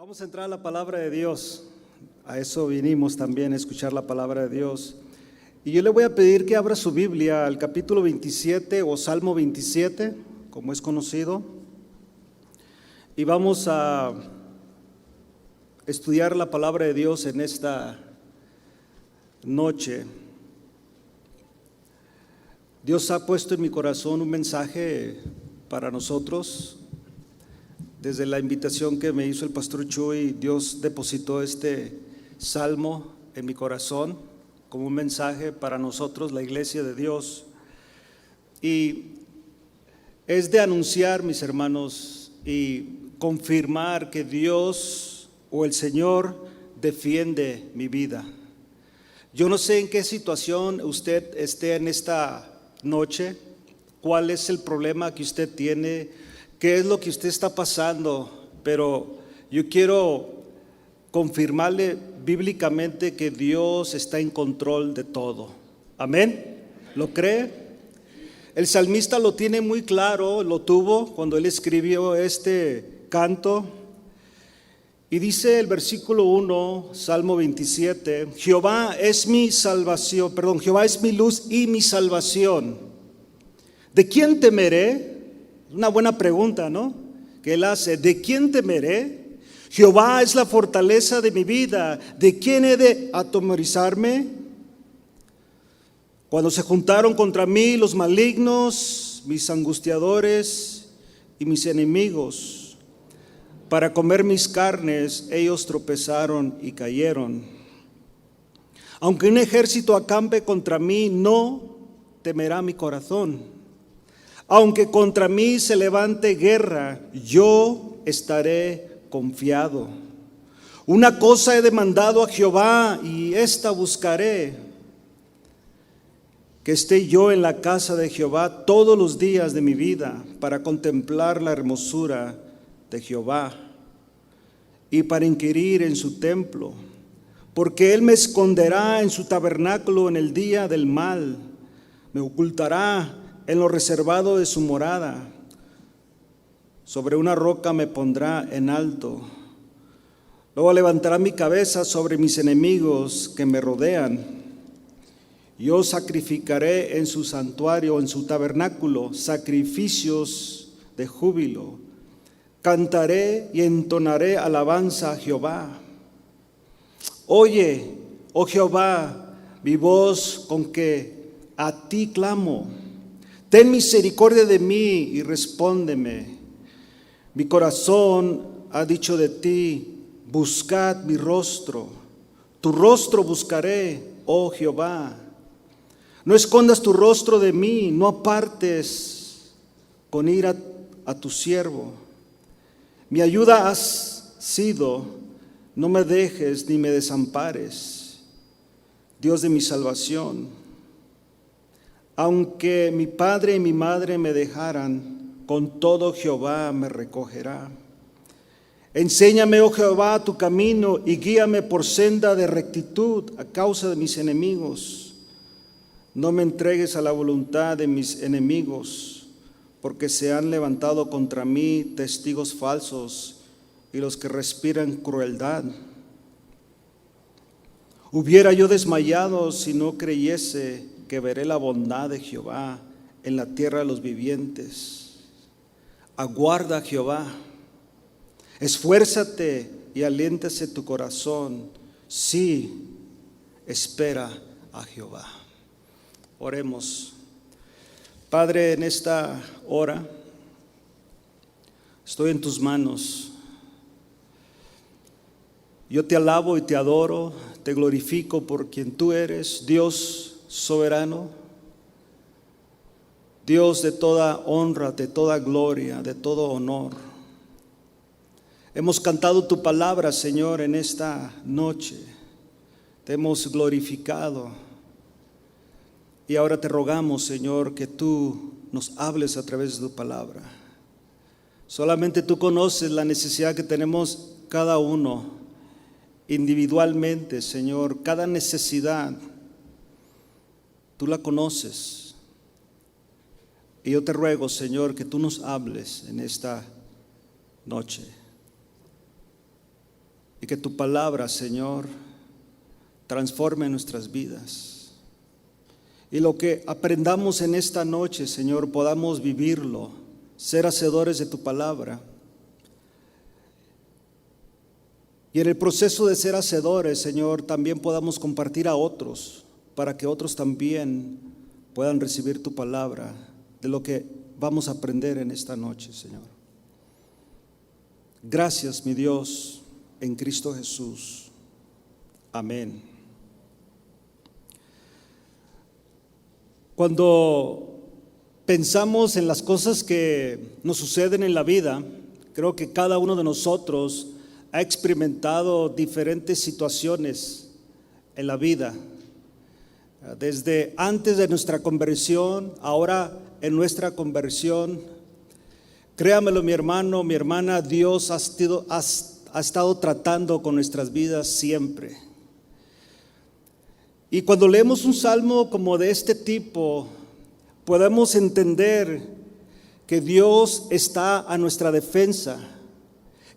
Vamos a entrar a la palabra de Dios. A eso vinimos también, a escuchar la palabra de Dios. Y yo le voy a pedir que abra su Biblia al capítulo 27 o Salmo 27, como es conocido. Y vamos a estudiar la palabra de Dios en esta noche. Dios ha puesto en mi corazón un mensaje para nosotros. Desde la invitación que me hizo el pastor Chuy, Dios depositó este salmo en mi corazón como un mensaje para nosotros, la iglesia de Dios. Y es de anunciar, mis hermanos, y confirmar que Dios o el Señor defiende mi vida. Yo no sé en qué situación usted esté en esta noche, cuál es el problema que usted tiene, qué es lo que usted está pasando, pero yo quiero confirmarle bíblicamente que Dios está en control de todo. Amén. ¿Lo cree? El salmista lo tiene muy claro, lo tuvo cuando él escribió este canto. Y dice el versículo 1, Salmo 27, Jehová es mi salvación, Jehová es mi luz y mi salvación. ¿De quién temeré? Una buena pregunta, ¿no? Que él hace. ¿De quién temeré? Jehová es la fortaleza de mi vida. ¿De quién he de atemorizarme? Cuando se juntaron contra mí los malignos, mis angustiadores y mis enemigos, para comer mis carnes, ellos tropezaron y cayeron. Aunque un ejército acampe contra mí, no temerá mi corazón. Aunque contra mí se levante guerra, yo estaré confiado. Una cosa he demandado a Jehová y esta buscaré, que esté yo en la casa de Jehová todos los días de mi vida, para contemplar la hermosura de Jehová y para inquirir en su templo, porque Él me esconderá en su tabernáculo en el día del mal, me ocultará en lo reservado de su morada. Sobre una roca me pondrá en alto. Luego levantará mi cabeza sobre mis enemigos que me rodean. Yo sacrificaré en su santuario, en su tabernáculo, sacrificios de júbilo. Cantaré y entonaré alabanza a Jehová. Oye, oh Jehová, mi voz con que a ti clamo. Ten misericordia de mí y respóndeme. Mi corazón ha dicho de ti, buscad mi rostro. Tu rostro buscaré, oh Jehová. No escondas tu rostro de mí, no apartes con ira a tu siervo. Mi ayuda has sido, no me dejes ni me desampares, Dios de mi salvación. Aunque mi padre y mi madre me dejaran, con todo Jehová me recogerá. Enséñame, oh Jehová, tu camino y guíame por senda de rectitud a causa de mis enemigos. No me entregues a la voluntad de mis enemigos, porque se han levantado contra mí testigos falsos y los que respiran crueldad. Hubiera yo desmayado si no creyese que veré la bondad de Jehová en la tierra de los vivientes. Aguarda a Jehová, esfuérzate y aliéntase tu corazón. Sí, espera a Jehová. Oremos. Padre, en esta hora estoy en tus manos. Yo te alabo y te adoro, te glorifico por quien tú eres, Dios soberano, Dios de toda honra, de toda gloria, de todo honor. Hemos cantado tu palabra, Señor, en esta noche. Te hemos glorificado. Y ahora te rogamos, Señor, que tú nos hables a través de tu palabra. Solamente tú conoces la necesidad que tenemos cada uno individualmente, Señor, cada necesidad. Tú la conoces. Y yo te ruego, Señor, que tú nos hables en esta noche. y que tu palabra, Señor, transforme nuestras vidas. Y lo que aprendamos en esta noche, Señor, podamos vivirlo, ser hacedores de tu palabra. Y en el proceso de ser hacedores, Señor, también podamos compartir a otros, para que otros también puedan recibir tu palabra, de lo que vamos a aprender en esta noche, Señor. Gracias, mi Dios, en Cristo Jesús. Amén. Cuando pensamos en las cosas que nos suceden en la vida, creo que cada uno de nosotros ha experimentado diferentes situaciones en la vida. Desde antes de nuestra conversión, ahora en nuestra conversión. Créamelo, mi hermano, mi hermana, Dios ha estado tratando con nuestras vidas siempre. Y cuando leemos un salmo como de este tipo, podemos entender que Dios está a nuestra defensa,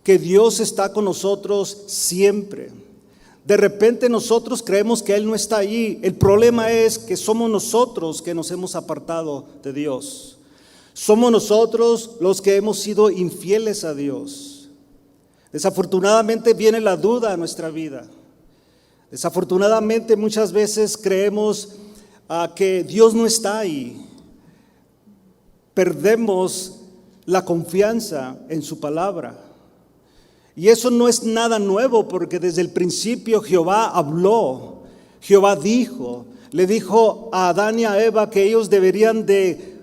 que Dios está con nosotros siempre. De repente nosotros creemos que Él no está allí. El problema es que somos nosotros que nos hemos apartado de Dios. Somos nosotros los que hemos sido infieles a Dios. Desafortunadamente viene la duda a nuestra vida. Desafortunadamente muchas veces creemos que Dios no está ahí. Perdemos la confianza en su palabra. Y eso no es nada nuevo, porque desde el principio Jehová habló, Jehová dijo, le dijo a Adán y a Eva que ellos deberían de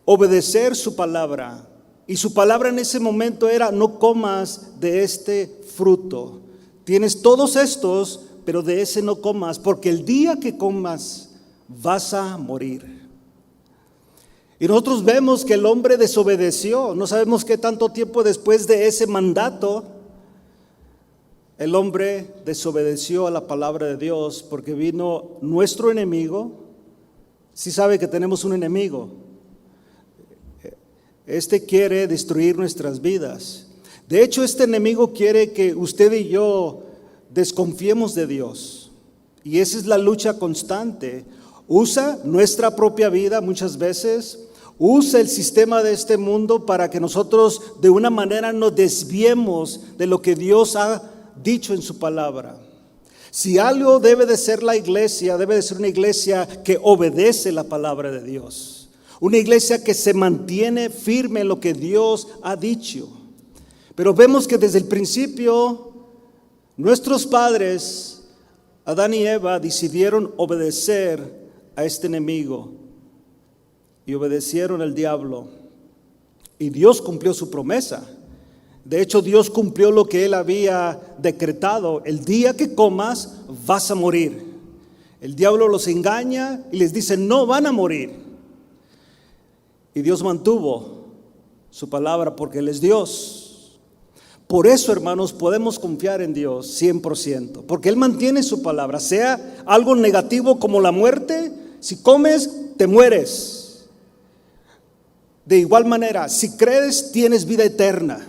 obedecer su palabra. Y su palabra en ese momento era: no comas de este fruto. Tienes todos estos, pero de ese no comas, porque el día que comas vas a morir. Y nosotros vemos que el hombre desobedeció. No sabemos qué tanto tiempo después de ese mandato el hombre desobedeció a la palabra de Dios, porque vino nuestro enemigo. Sí sabe que tenemos un enemigo. Este quiere destruir nuestras vidas. De hecho, este enemigo quiere que usted y yo desconfiemos de Dios. Y esa es la lucha constante. Usa nuestra propia vida muchas veces. Usa el sistema de este mundo para que nosotros de una manera nos desviemos de lo que Dios ha dicho en su palabra. Si algo debe de ser la iglesia, debe de ser una iglesia que obedece la palabra de Dios. Una iglesia que se mantiene firme en lo que Dios ha dicho. Pero vemos que desde el principio nuestros padres, Adán y Eva, decidieron obedecer a este enemigo. Y obedecieron al diablo. Y Dios cumplió su promesa. De hecho, Dios cumplió lo que Él había decretado. El día que comas, vas a morir. El diablo los engaña y les dice: no van a morir. Y Dios mantuvo su palabra, porque Él es Dios. Por eso, hermanos, podemos confiar en Dios 100%. Porque Él mantiene su palabra. Sea algo negativo como la muerte, si comes, te mueres. De igual manera, si crees, tienes vida eterna.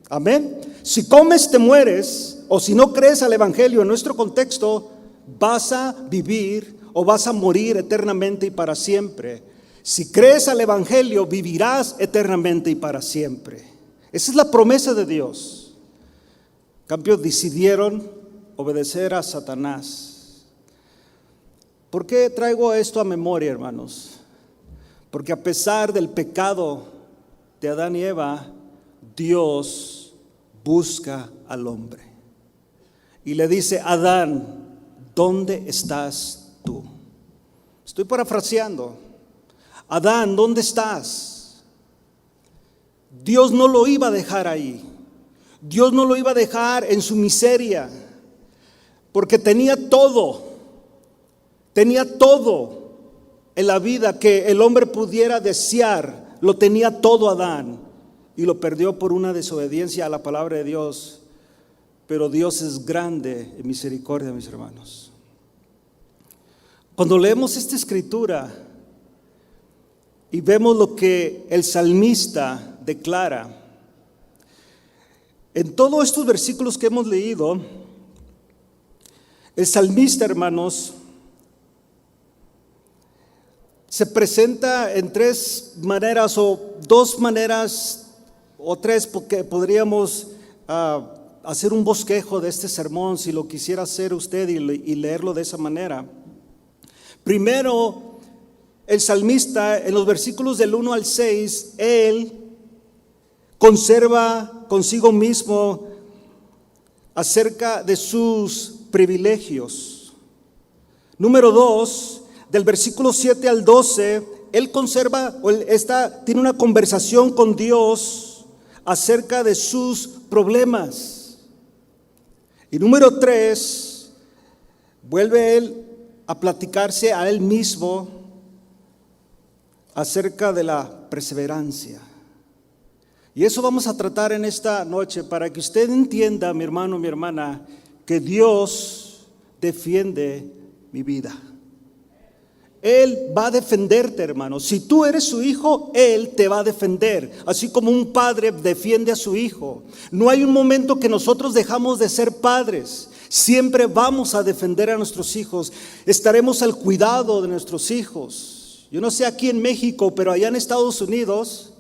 Amén. Si comes, te mueres. O si no crees al evangelio, en nuestro contexto, vas a vivir o vas a morir eternamente y para siempre. Si crees al evangelio, vivirás eternamente y para siempre. Esa es la promesa de Dios. En cambio, decidieron obedecer a Satanás. ¿Por qué traigo esto a memoria, hermanos? Porque a pesar del pecado de Adán y Eva, Dios busca al hombre. Y le dice: Adán, ¿dónde estás tú? Estoy parafraseando. Adán, ¿dónde estás? Dios no lo iba a dejar ahí. Dios no lo iba a dejar en su miseria, porque tenía todo en la vida que el hombre pudiera desear. Lo tenía todo Adán, y lo perdió por una desobediencia a la palabra de Dios. Pero Dios es grande en misericordia, mis hermanos. Cuando leemos esta escritura y vemos lo que el salmista declara, En todos estos versículos que hemos leído, el salmista, hermanos, se presenta en tres maneras o dos maneras o tres, porque podríamos hacer un bosquejo de este sermón si lo quisiera hacer usted y leerlo de esa manera. Primero, el salmista en los versículos del 1 al 6, él conserva consigo mismo acerca de sus privilegios. Número 2, del versículo 7 al 12, él conserva, tiene una conversación con Dios acerca de sus problemas. Y número 3, vuelve él a platicarse a él mismo acerca de la perseverancia. Y eso vamos a tratar en esta noche para que usted entienda, mi hermano, mi hermana, que Dios defiende mi vida. Él va a defenderte, hermano. Si tú eres su hijo, Él te va a defender. Así como un padre defiende a su hijo. No hay un momento que nosotros dejamos de ser padres. Siempre vamos a defender a nuestros hijos. Estaremos al cuidado de nuestros hijos. Yo no sé aquí en México, pero allá en Estados Unidos,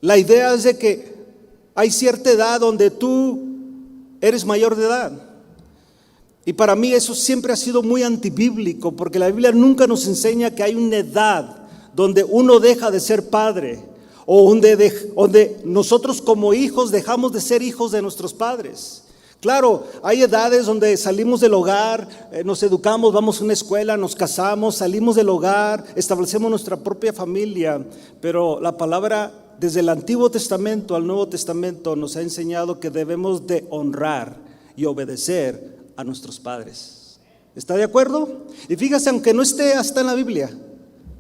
la idea es de que hay cierta edad donde tú eres mayor de edad. Y para mí eso siempre ha sido muy antibíblico, porque la Biblia nunca nos enseña que hay una edad donde uno deja de ser padre, o donde nosotros como hijos dejamos de ser hijos de nuestros padres. Claro, hay edades donde salimos del hogar, nos educamos, vamos a una escuela, nos casamos, salimos del hogar, establecemos nuestra propia familia, pero la palabra desde el Antiguo Testamento al Nuevo Testamento nos ha enseñado que debemos de honrar y obedecer a nuestros padres. ¿Está de acuerdo? Y fíjese, aunque no esté hasta en la Biblia,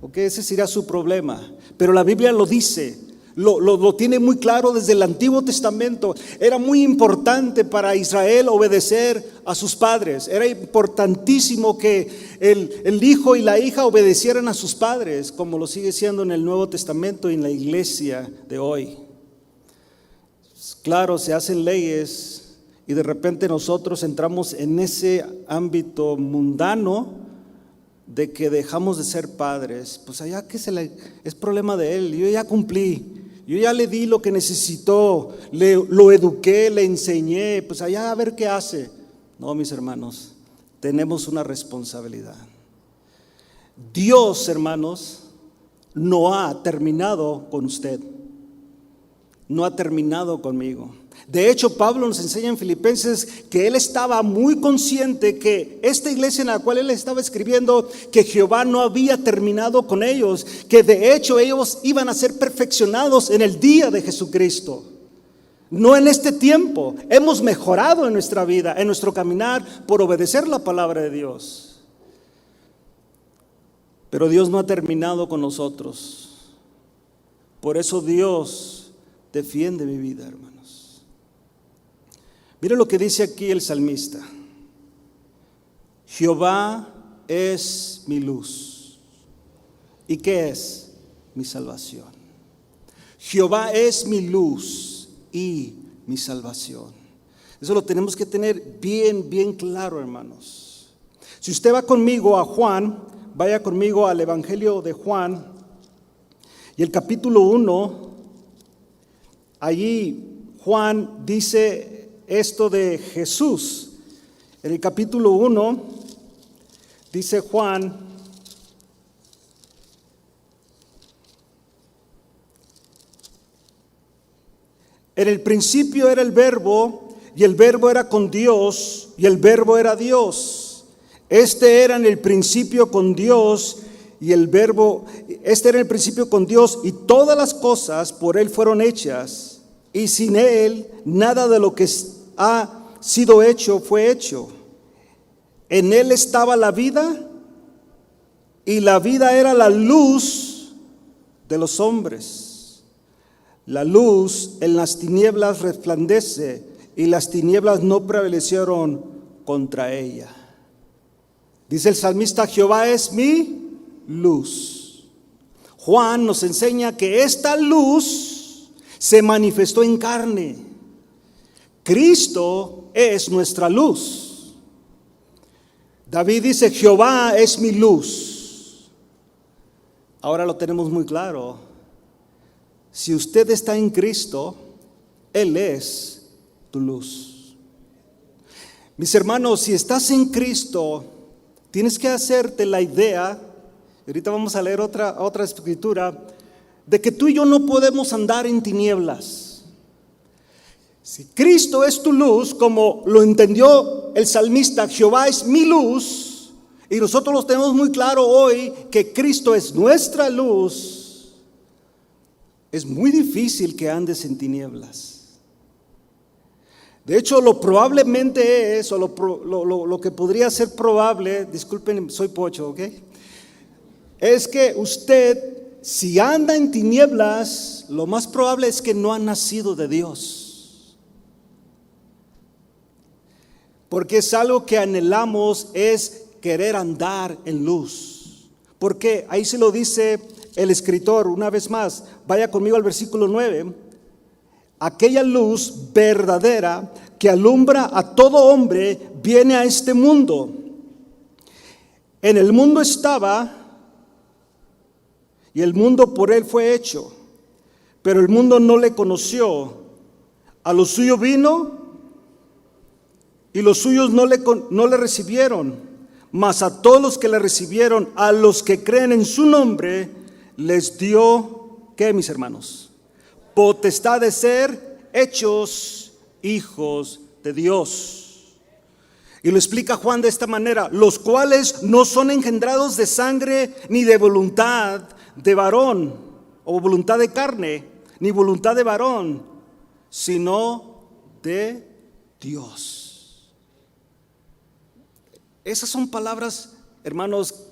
okay, ese será su problema, pero la Biblia lo dice, lo tiene muy claro desde el Antiguo Testamento. Era muy importante para Israel obedecer a sus padres. Era importantísimo que el hijo y la hija obedecieran a sus padres, como lo sigue siendo en el Nuevo Testamento y en la iglesia de hoy. Claro, se hacen leyes y de repente nosotros entramos en ese ámbito mundano de que dejamos de ser padres. Pues allá es problema de él. Yo ya cumplí. Yo ya le di lo que necesitó, lo eduqué, le enseñé, pues allá a ver qué hace. No, mis hermanos, tenemos una responsabilidad. Dios, hermanos, no ha terminado con usted, no ha terminado conmigo. De hecho, Pablo nos enseña en Filipenses que él estaba muy consciente que esta iglesia en la cual él estaba escribiendo, que Jehová no había terminado con ellos, que de hecho ellos iban a ser perfeccionados en el día de Jesucristo. No en este tiempo. Hemos mejorado en nuestra vida, en nuestro caminar, por obedecer la palabra de Dios. Pero Dios no ha terminado con nosotros. Por eso Dios defiende mi vida, hermanos. Mire lo que dice aquí el salmista. Jehová es mi luz. ¿Y qué es? Mi salvación. Jehová es mi luz y mi salvación. Eso lo tenemos que tener bien claro, hermanos. Si usted va conmigo a Juan, vaya conmigo al Evangelio de Juan y el capítulo 1, allí Juan dice esto de Jesús. En el capítulo 1 dice Juan: en el principio era el Verbo, y el Verbo era con Dios, y el Verbo era Dios. Este era en el principio con Dios, y el Verbo, este era en el principio con Dios, y todas las cosas por Él fueron hechas, y sin Él nada de lo que ha sido hecho fue hecho. En Él estaba la vida, y la vida era la luz de los hombres. La luz en las tinieblas resplandece, y las tinieblas no prevalecieron contra ella. Dice el salmista: Jehová es mi luz. Juan nos enseña que esta luz se manifestó en carne. Cristo es nuestra luz. David dice, Jehová es mi luz. Ahora lo tenemos muy claro. Si usted está en Cristo, Él es tu luz. Mis hermanos, si estás en Cristo, tienes que hacerte la idea, ahorita vamos a leer otra escritura, de que tú y yo no podemos andar en tinieblas. Si Cristo es tu luz, como lo entendió el salmista, Jehová es mi luz, y nosotros lo tenemos muy claro hoy, que Cristo es nuestra luz, es muy difícil que andes en tinieblas. De hecho, lo probablemente es, o lo que podría ser probable, disculpen, soy pocho, ¿ok? Es que usted, si anda en tinieblas, lo más probable es que no ha nacido de Dios. Porque es algo que anhelamos, es querer andar en luz. Porque ahí se lo dice el escritor, una vez más, vaya conmigo al versículo 9. Aquella luz verdadera que alumbra a todo hombre viene a este mundo. En el mundo estaba, y el mundo por él fue hecho, pero el mundo no le conoció. A lo suyo vino, y los suyos no le recibieron. Mas a todos los que le recibieron, a los que creen en su nombre, les dio, ¿qué, mis hermanos? Potestad de ser hechos hijos de Dios. Y lo explica Juan de esta manera: los cuales no son engendrados de sangre, ni de voluntad de varón, o voluntad de carne, ni voluntad de varón, sino de Dios. Esas son palabras, hermanos,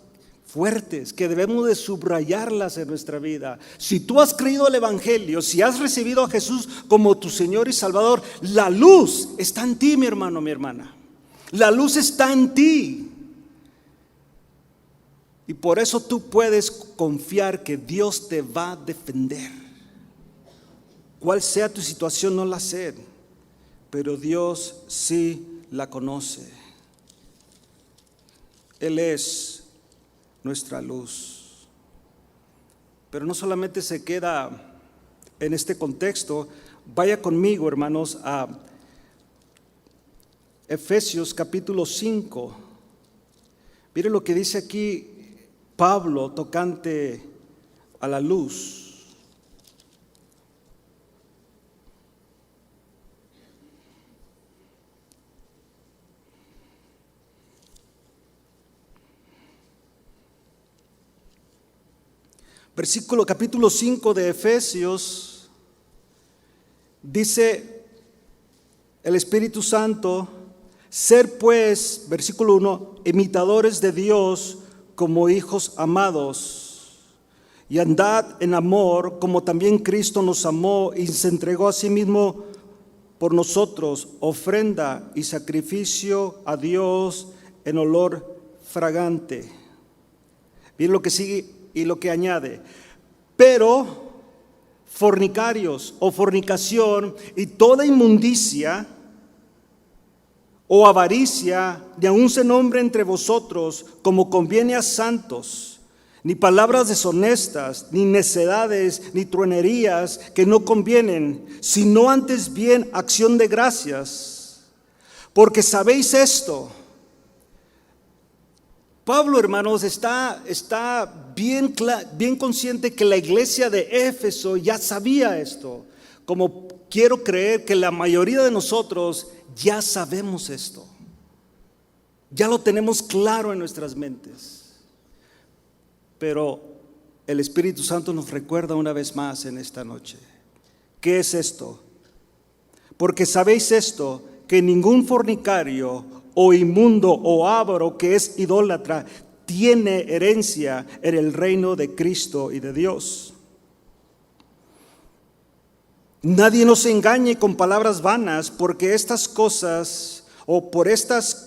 fuertes, que debemos de subrayarlas en nuestra vida. Si tú has creído el Evangelio, si has recibido a Jesús como tu Señor y Salvador, la luz está en ti, mi hermano, mi hermana. La luz está en ti. Y por eso tú puedes confiar que Dios te va a defender. Cuál sea tu situación, no la sé, pero Dios sí la conoce. Él es nuestra luz. Pero no solamente se queda en este contexto. Vaya conmigo, hermanos, a Efesios capítulo 5. Mire lo que dice aquí Pablo tocante a la luz. Capítulo 5 de Efesios, dice el Espíritu Santo: ser pues, versículo 1, imitadores de Dios como hijos amados, y andad en amor como también Cristo nos amó y se entregó a sí mismo por nosotros, ofrenda y sacrificio a Dios en olor fragante. Miren lo que sigue y lo que añade: pero fornicarios o fornicación y toda inmundicia o avaricia, ni aun se nombre entre vosotros como conviene a santos, ni palabras deshonestas, ni necedades, ni truenerías que no convienen, sino antes bien acción de gracias. Porque sabéis esto. Pablo, hermanos, está bien consciente que la iglesia de Éfeso ya sabía esto. Como quiero creer que la mayoría de nosotros ya sabemos esto. Ya lo tenemos claro en nuestras mentes. Pero el Espíritu Santo nos recuerda una vez más en esta noche. ¿Qué es esto? Porque sabéis esto, que ningún fornicario o inmundo o avaro que es idólatra tiene herencia en el reino de Cristo y de Dios. Nadie nos engañe con palabras vanas, porque por estas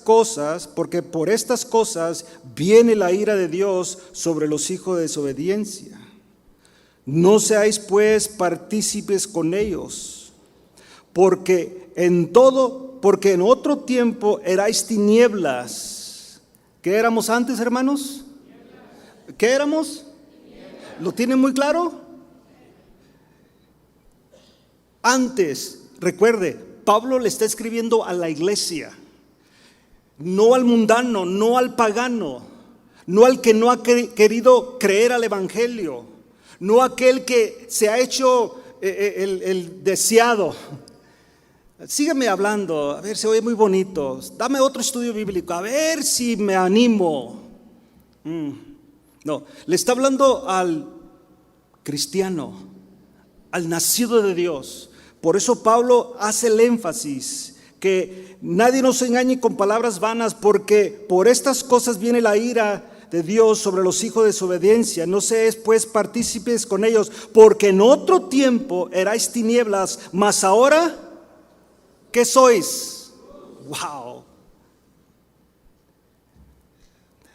cosas viene la ira de Dios sobre los hijos de desobediencia. No seáis pues partícipes con ellos, porque porque en otro tiempo erais tinieblas. ¿Qué éramos antes, hermanos? ¿Qué éramos? ¿Lo tienen muy claro? Antes, recuerde, Pablo le está escribiendo a la iglesia, no al mundano, no al pagano, no al que no ha querido creer al evangelio, no aquel que se ha hecho el deseado. Sígueme hablando, a ver, se oye muy bonito. Dame otro estudio bíblico, a ver si me animo. No, le está hablando al cristiano, al nacido de Dios. Por eso Pablo hace el énfasis que nadie nos engañe con palabras vanas, porque por estas cosas viene la ira de Dios sobre los hijos de desobediencia. No seáis pues partícipes con ellos, porque en otro tiempo erais tinieblas, mas ahora, ¿qué sois? Wow.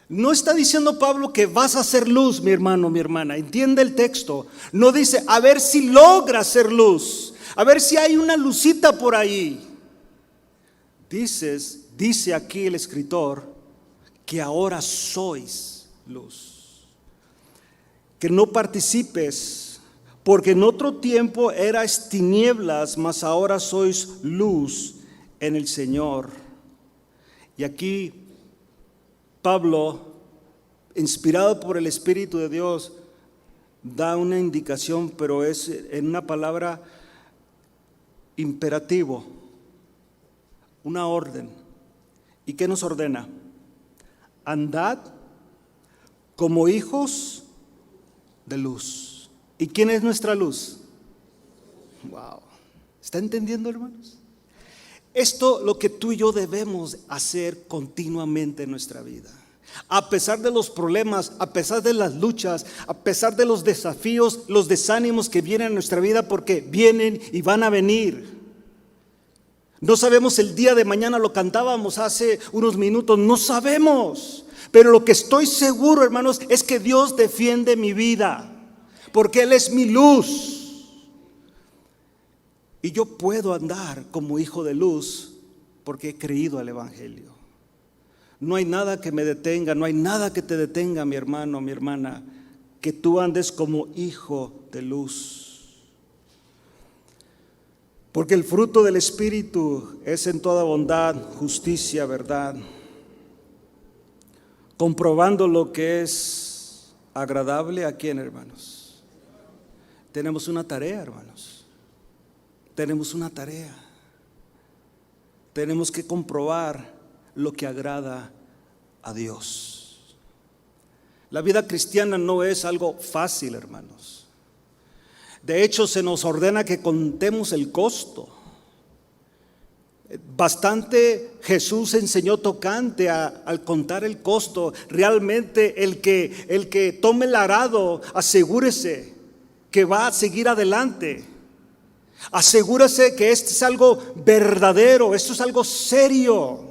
No está diciendo Pablo que vas a ser luz, mi hermano, mi hermana. Entiende el texto. No dice, a ver si logras ser luz, a ver si hay una lucita por ahí. Dice aquí el escritor que ahora sois luz. Que no participes, porque en otro tiempo erais tinieblas, mas ahora sois luz en el Señor. Y aquí Pablo, inspirado por el Espíritu de Dios, da una indicación, pero es en una palabra imperativo, una orden. ¿Y qué nos ordena? Andad como hijos de luz. ¿Y quién es nuestra luz? Wow. ¿Está entendiendo, hermanos? Esto lo que tú y yo debemos hacer continuamente en nuestra vida. A pesar de los problemas, a pesar de las luchas, a pesar de los desafíos, los desánimos que vienen a nuestra vida, porque vienen y van a venir. No sabemos el día de mañana, lo cantábamos hace unos minutos, no sabemos. Pero lo que estoy seguro, hermanos, es que Dios defiende mi vida, porque Él es mi luz. Y yo puedo andar como hijo de luz porque he creído al evangelio. No hay nada que me detenga, no hay nada que te detenga, mi hermano, mi hermana, que tú andes como hijo de luz. Porque el fruto del Espíritu es en toda bondad, justicia, verdad, comprobando lo que es agradable. ¿A quién, hermanos? Tenemos una tarea, hermanos. Tenemos una tarea. Tenemos que comprobar lo que agrada a Dios. La vida cristiana no es algo fácil, hermanos. De hecho, se nos ordena que contemos el costo. Bastante Jesús enseñó tocante al contar el costo. Realmente el que tome el arado, asegúrese que va a seguir adelante. Asegúrese que esto es algo verdadero, esto es algo serio.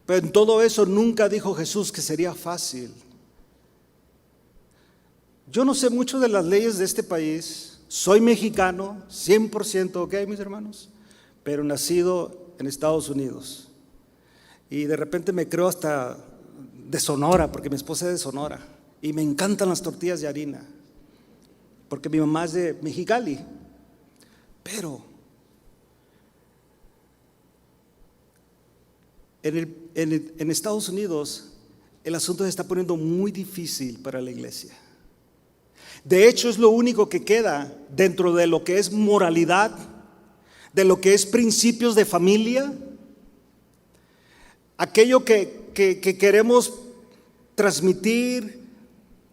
Pero en todo eso nunca dijo Jesús que sería fácil. Yo no sé mucho de las leyes de este país. Soy mexicano, 100%, ¿ok, mis hermanos? Pero nacido en Estados Unidos. Y de repente me creo hasta de Sonora, porque mi esposa es de Sonora. Y me encantan las tortillas de harina, porque mi mamá es de Mexicali. Pero en Estados Unidos el asunto se está poniendo muy difícil para la iglesia. De hecho, es lo único que queda dentro de lo que es moralidad, de lo que es principios de familia, aquello que queremos transmitir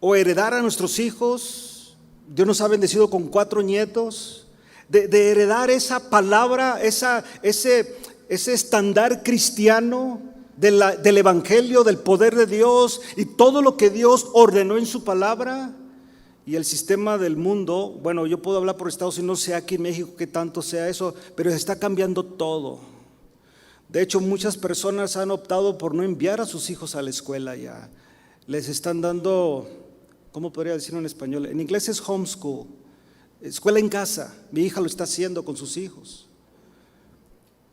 o heredar a nuestros hijos. Dios nos ha bendecido con 4 nietos, de heredar esa palabra, ese estándar cristiano del evangelio, del poder de Dios y todo lo que Dios ordenó en su palabra. Y el sistema del mundo, bueno, yo puedo hablar por Estados Unidos, no sé aquí en México qué tanto sea eso, pero está cambiando todo. De hecho, muchas personas han optado por no enviar a sus hijos a la escuela ya. Les están dando, ¿cómo podría decirlo en español? En inglés es homeschool, escuela en casa. Mi hija lo está haciendo con sus hijos.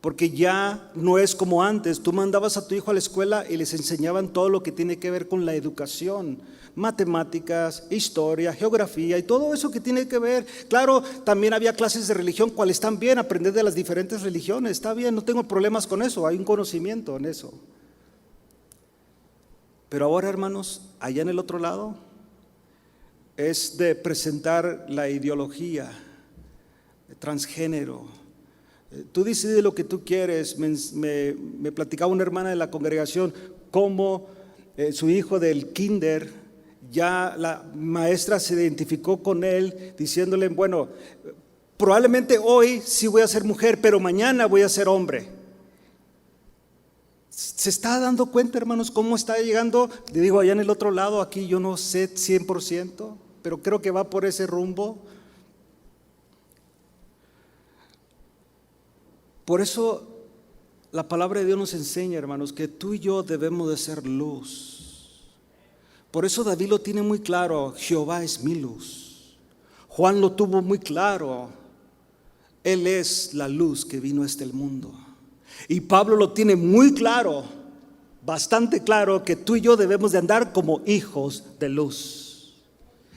porque ya no es como antes. Tú mandabas a tu hijo a la escuela y les enseñaban todo lo que tiene que ver con la educación, matemáticas, historia, geografía y todo eso que tiene que ver. Claro, también había clases de religión, cuales están bien, aprender de las diferentes religiones, está bien, no tengo problemas con eso, hay un conocimiento en eso. Pero ahora, hermanos, allá en el otro lado es de presentar la ideología transgénero. Tú decides lo que tú quieres. Me platicaba una hermana de la congregación cómo su hijo del kinder, ya la maestra se identificó con él diciéndole, bueno, probablemente hoy sí voy a ser mujer, pero mañana voy a ser hombre. ¿Se está dando cuenta, hermanos, cómo está llegando? Le digo, allá en el otro lado, aquí yo no sé 100%, pero creo que va por ese rumbo. Por eso la palabra de Dios nos enseña, hermanos, que tú y yo debemos de ser luz. Por eso David lo tiene muy claro, Jehová es mi luz. Juan lo tuvo muy claro, Él es la luz que vino a este mundo. Y Pablo lo tiene muy claro, bastante claro, que tú y yo debemos de andar como hijos de luz.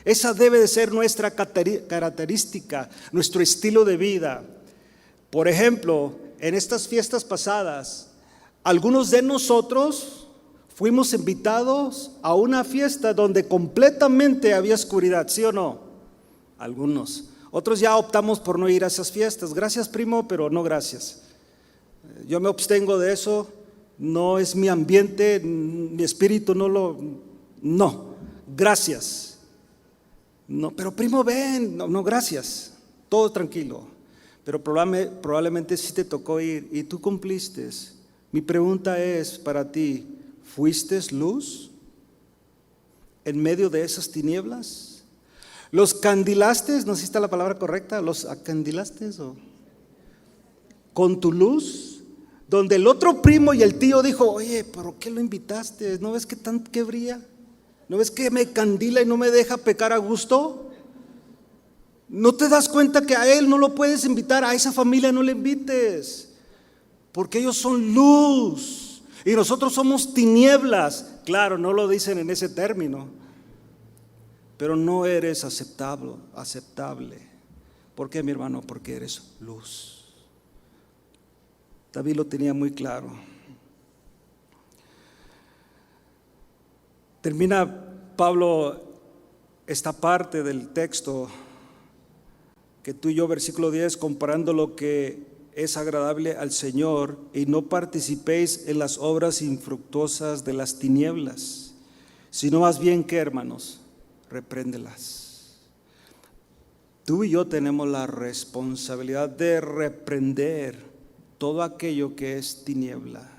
Esa debe de ser nuestra característica, nuestro estilo de vida. Por ejemplo, en estas fiestas pasadas, algunos de nosotros fuimos invitados a una fiesta donde completamente había oscuridad, ¿sí o no? Algunos. Otros ya optamos por no ir a esas fiestas. Gracias, primo, pero no gracias. Yo me abstengo de eso, no es mi ambiente, mi espíritu no, gracias. No, pero primo, ven, no, gracias, todo tranquilo. Pero probablemente sí te tocó ir y tú cumpliste. Mi pregunta es para ti, ¿fuiste luz en medio de esas tinieblas? ¿Los candilaste? ¿No sé si está la palabra correcta? ¿Los acandilaste o con tu luz? Donde el otro primo y el tío dijo, oye, ¿pero qué lo invitaste? ¿No ves que brilla? ¿No ves que me candila y no me deja pecar a gusto? ¿No te das cuenta que a él no lo puedes invitar, a esa familia no le invites? Porque ellos son luz y nosotros somos tinieblas. Claro, no lo dicen en ese término, pero no eres aceptable. ¿Por qué, mi hermano? Porque eres luz. David lo tenía muy claro. Termina Pablo esta parte del texto que tú y yo, versículo 10, comparando lo que es agradable al Señor y no participéis en las obras infructuosas de las tinieblas, sino más bien que, hermanos, repréndelas. Tú y yo tenemos la responsabilidad de reprender todo aquello que es tiniebla.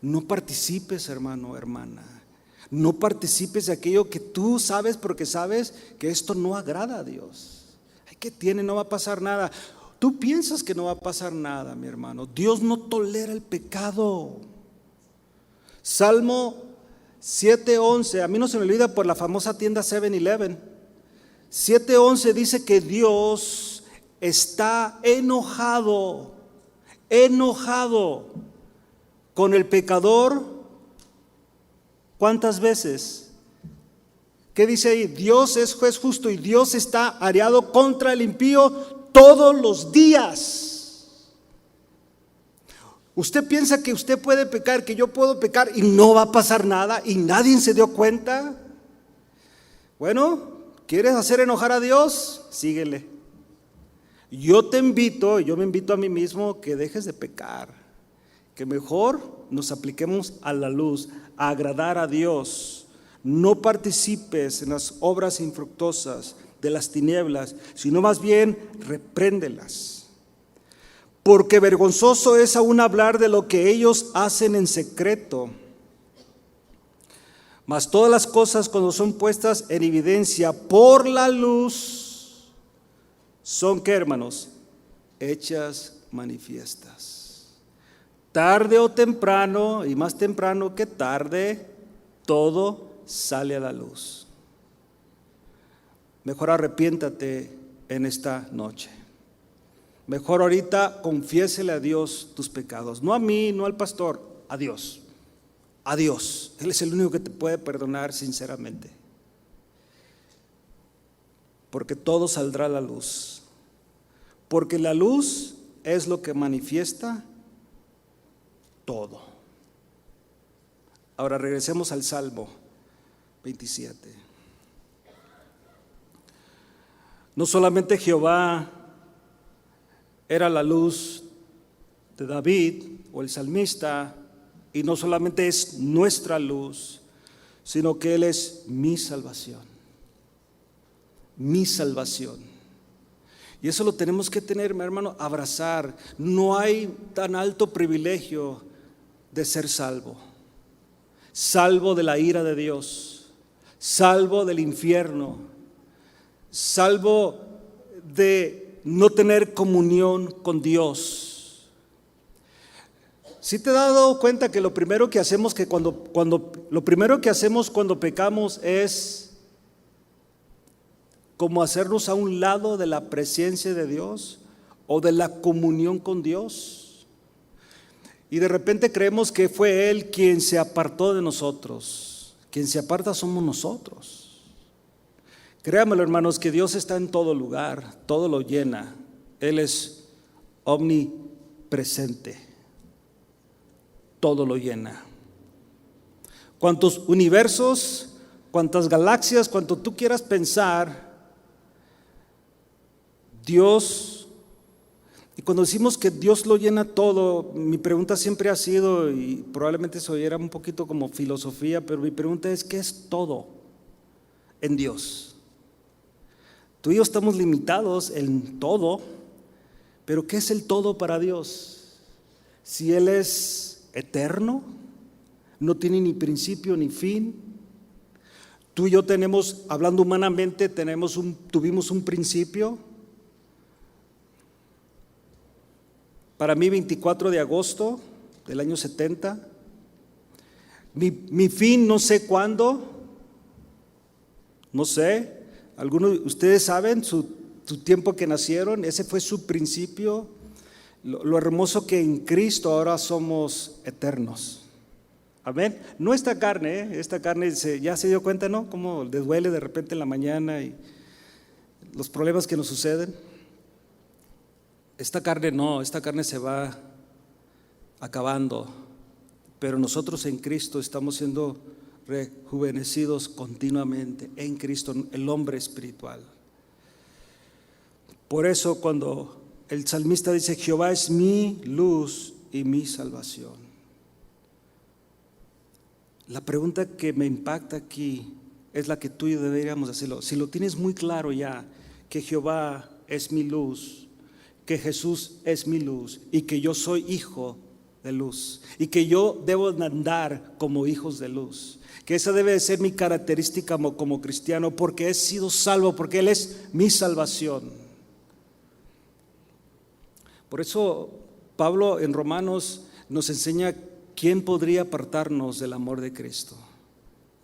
No participes, hermano, hermana. No participes de aquello que tú sabes porque sabes que esto no agrada a Dios. ¿Qué tiene? No va a pasar nada. Tú piensas que no va a pasar nada, mi hermano. Dios no tolera el pecado. Salmo 7:11, a mí no se me olvida por la famosa tienda 7-Eleven. 7:11 dice que Dios está enojado con el pecador. ¿Cuántas veces? ¿Qué dice ahí? Dios es juez justo y Dios está airado contra el impío todos los días. ¿Usted piensa que usted puede pecar, que yo puedo pecar y no va a pasar nada y nadie se dio cuenta? Bueno, ¿quieres hacer enojar a Dios? Síguele. Yo me invito a mí mismo que dejes de pecar, que mejor nos apliquemos a la luz, a agradar a Dios. No participes en las obras infructuosas de las tinieblas, sino más bien repréndelas. Porque vergonzoso es aún hablar de lo que ellos hacen en secreto. Mas todas las cosas, cuando son puestas en evidencia por la luz, son, ¿qué, hermanos? Hechas manifiestas. Tarde o temprano, y más temprano que tarde, todo sale a la luz. Mejor arrepiéntate en esta noche. Mejor ahorita confiésele a Dios tus pecados. No a mí, no al pastor, a Dios. A Dios. Él es el único que te puede perdonar sinceramente. Porque todo saldrá a la luz. Porque la luz es lo que manifiesta todo. Ahora regresemos al Salmo 27. No solamente Jehová era la luz de David o el salmista, y no solamente es nuestra luz, sino que Él es mi salvación. Mi salvación. Y eso lo tenemos que tener, mi hermano, abrazar. No hay tan alto privilegio de ser salvo. Salvo de la ira de Dios, salvo del infierno, salvo de no tener comunión con Dios. ¿Sí te has dado cuenta que lo primero que hacemos cuando pecamos es como hacernos a un lado de la presencia de Dios o de la comunión con Dios? Y de repente creemos que fue Él quien se apartó de nosotros. Quien se aparta somos nosotros. Créanmelo, hermanos, que Dios está en todo lugar, todo lo llena. Él es omnipresente, todo lo llena. Cuantos universos, cuantas galaxias, cuanto tú quieras pensar, Dios, y cuando decimos que Dios lo llena todo, mi pregunta siempre ha sido, y probablemente se oyera un poquito como filosofía, pero mi pregunta es: ¿qué es todo en Dios? Tú y yo estamos limitados en todo, pero ¿qué es el todo para Dios? Si Él es eterno, no tiene ni principio ni fin. Tú y yo tenemos, hablando humanamente, tuvimos un principio. Para mí, 24 de agosto del año 70. Mi fin no sé cuándo, no sé. Algunos de ustedes saben su tiempo que nacieron, ese fue su principio. Lo hermoso que en Cristo ahora somos eternos. Amén. No esta carne, ya se dio cuenta, ¿no? Cómo les duele de repente en la mañana y los problemas que nos suceden. Esta carne no, esta carne se va acabando, pero nosotros en Cristo estamos siendo rejuvenecidos continuamente en Cristo, el hombre espiritual. Por eso cuando el salmista dice: Jehová es mi luz y mi salvación, la pregunta que me impacta aquí es la que tú y yo deberíamos hacerlo. Si lo tienes muy claro ya, que Jehová es mi luz, que Jesús es mi luz y que yo soy hijo de luz y que yo debo andar como hijos de luz, que esa debe de ser mi característica como cristiano, porque he sido salvo, porque Él es mi salvación. Por eso Pablo en Romanos nos enseña quién podría apartarnos del amor de Cristo.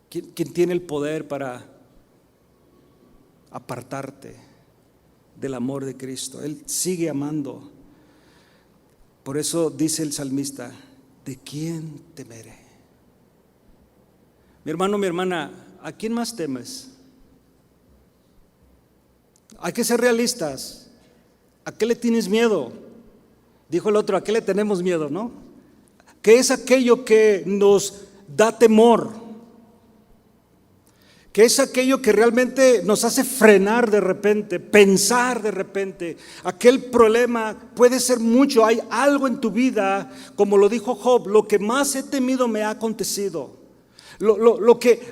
¿Quién tiene el poder para apartarte del amor de Cristo? Él sigue amando. Por eso dice el salmista: ¿de quién temeré? Mi hermano, mi hermana, ¿a quién más temes? Hay que ser realistas. ¿A qué le tienes miedo? Dijo el otro: ¿a qué le tenemos miedo, no? ¿Qué es aquello que nos da temor? ¿Qué es aquello que realmente nos hace frenar de repente, pensar de repente? Aquel problema puede ser mucho. Hay algo en tu vida, como lo dijo Job: lo que más he temido me ha acontecido.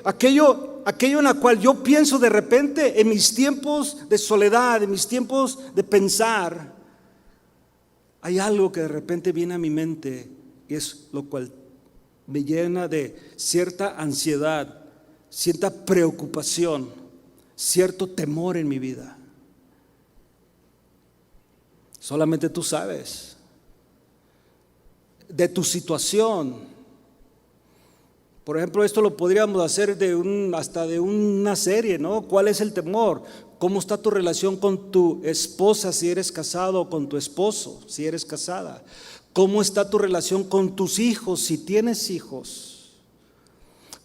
Aquello en la cual yo pienso de repente en mis tiempos de soledad, en mis tiempos de pensar, hay algo que de repente viene a mi mente y es lo cual me llena de cierta ansiedad, cierta preocupación, cierto temor en mi vida. Solamente tú sabes de tu situación. Por ejemplo, esto lo podríamos hacer hasta de una serie, ¿no? ¿Cuál es el temor? ¿Cómo está tu relación con tu esposa si eres casado o con tu esposo si eres casada? ¿Cómo está tu relación con tus hijos si tienes hijos?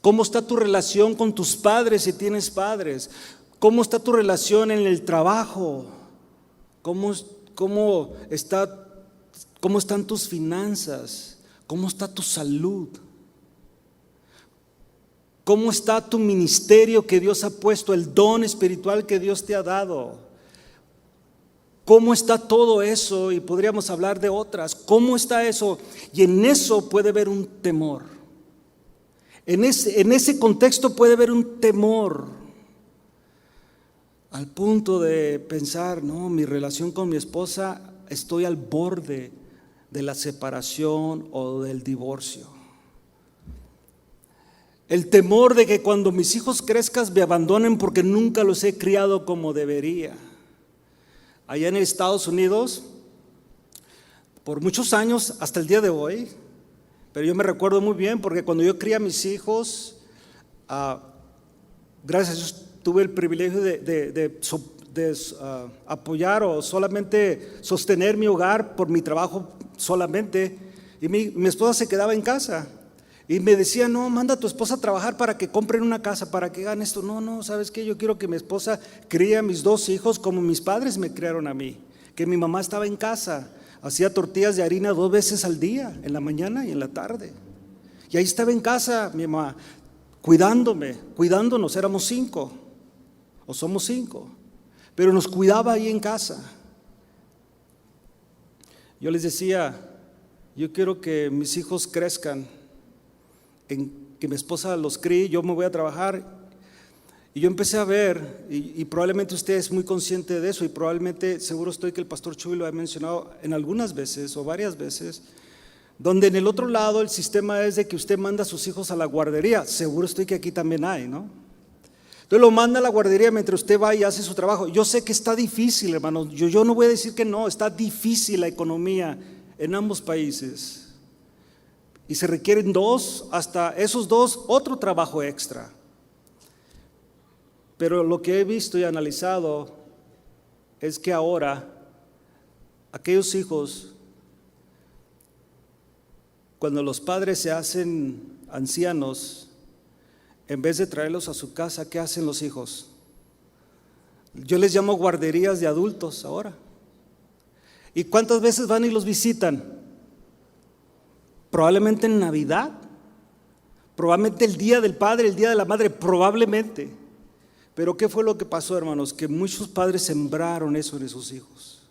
¿Cómo está tu relación con tus padres si tienes padres? ¿Cómo está tu relación en el trabajo? ¿Cómo están tus finanzas? ¿Cómo está tu salud? ¿Cómo está tu ministerio que Dios ha puesto, el don espiritual que Dios te ha dado? ¿Cómo está todo eso? Y podríamos hablar de otras. ¿Cómo está eso? Y en eso puede haber un temor. En ese contexto puede haber un temor. Al punto de pensar, no, mi relación con mi esposa, estoy al borde de la separación o del divorcio. El temor de que cuando mis hijos crezcan me abandonen porque nunca los he criado como debería. Allá en Estados Unidos, por muchos años, hasta el día de hoy, pero yo me recuerdo muy bien porque cuando yo crié a mis hijos, gracias a Dios tuve el privilegio de apoyar o solamente sostener mi hogar por mi trabajo solamente, y mi esposa se quedaba en casa y me decía, no, manda a tu esposa a trabajar para que compren una casa, para que hagan esto. No, ¿sabes qué? Yo quiero que mi esposa críe a mis 2 hijos como mis padres me criaron a mí, que mi mamá estaba en casa, hacía tortillas de harina 2 veces al día, en la mañana y en la tarde, y ahí estaba en casa mi mamá cuidándonos. Éramos 5 o somos 5, pero nos cuidaba ahí en casa. Yo les decía, yo quiero que mis hijos crezcan, que mi esposa los críe, yo me voy a trabajar. Y yo empecé a ver, y probablemente usted es muy consciente de eso, y probablemente, seguro estoy que el pastor Chuy lo ha mencionado en algunas veces o varias veces, donde en el otro lado el sistema es de que usted manda a sus hijos a la guardería. Seguro estoy que aquí también hay, ¿no? Entonces lo manda a la guardería mientras usted va y hace su trabajo. Yo sé que está difícil, hermanos, yo no voy a decir que no, está difícil la economía en ambos países. Y se requieren 2, hasta esos 2, otro trabajo extra. Pero lo que he visto y analizado es que ahora aquellos hijos, cuando los padres se hacen ancianos, en vez de traerlos a su casa, ¿qué hacen los hijos? Yo les llamo guarderías de adultos ahora. ¿Y cuántas veces van y los visitan? Probablemente en Navidad, probablemente el día del padre, el día de la madre, probablemente. Pero ¿qué fue lo que pasó, hermanos? Que muchos padres sembraron eso en sus hijos.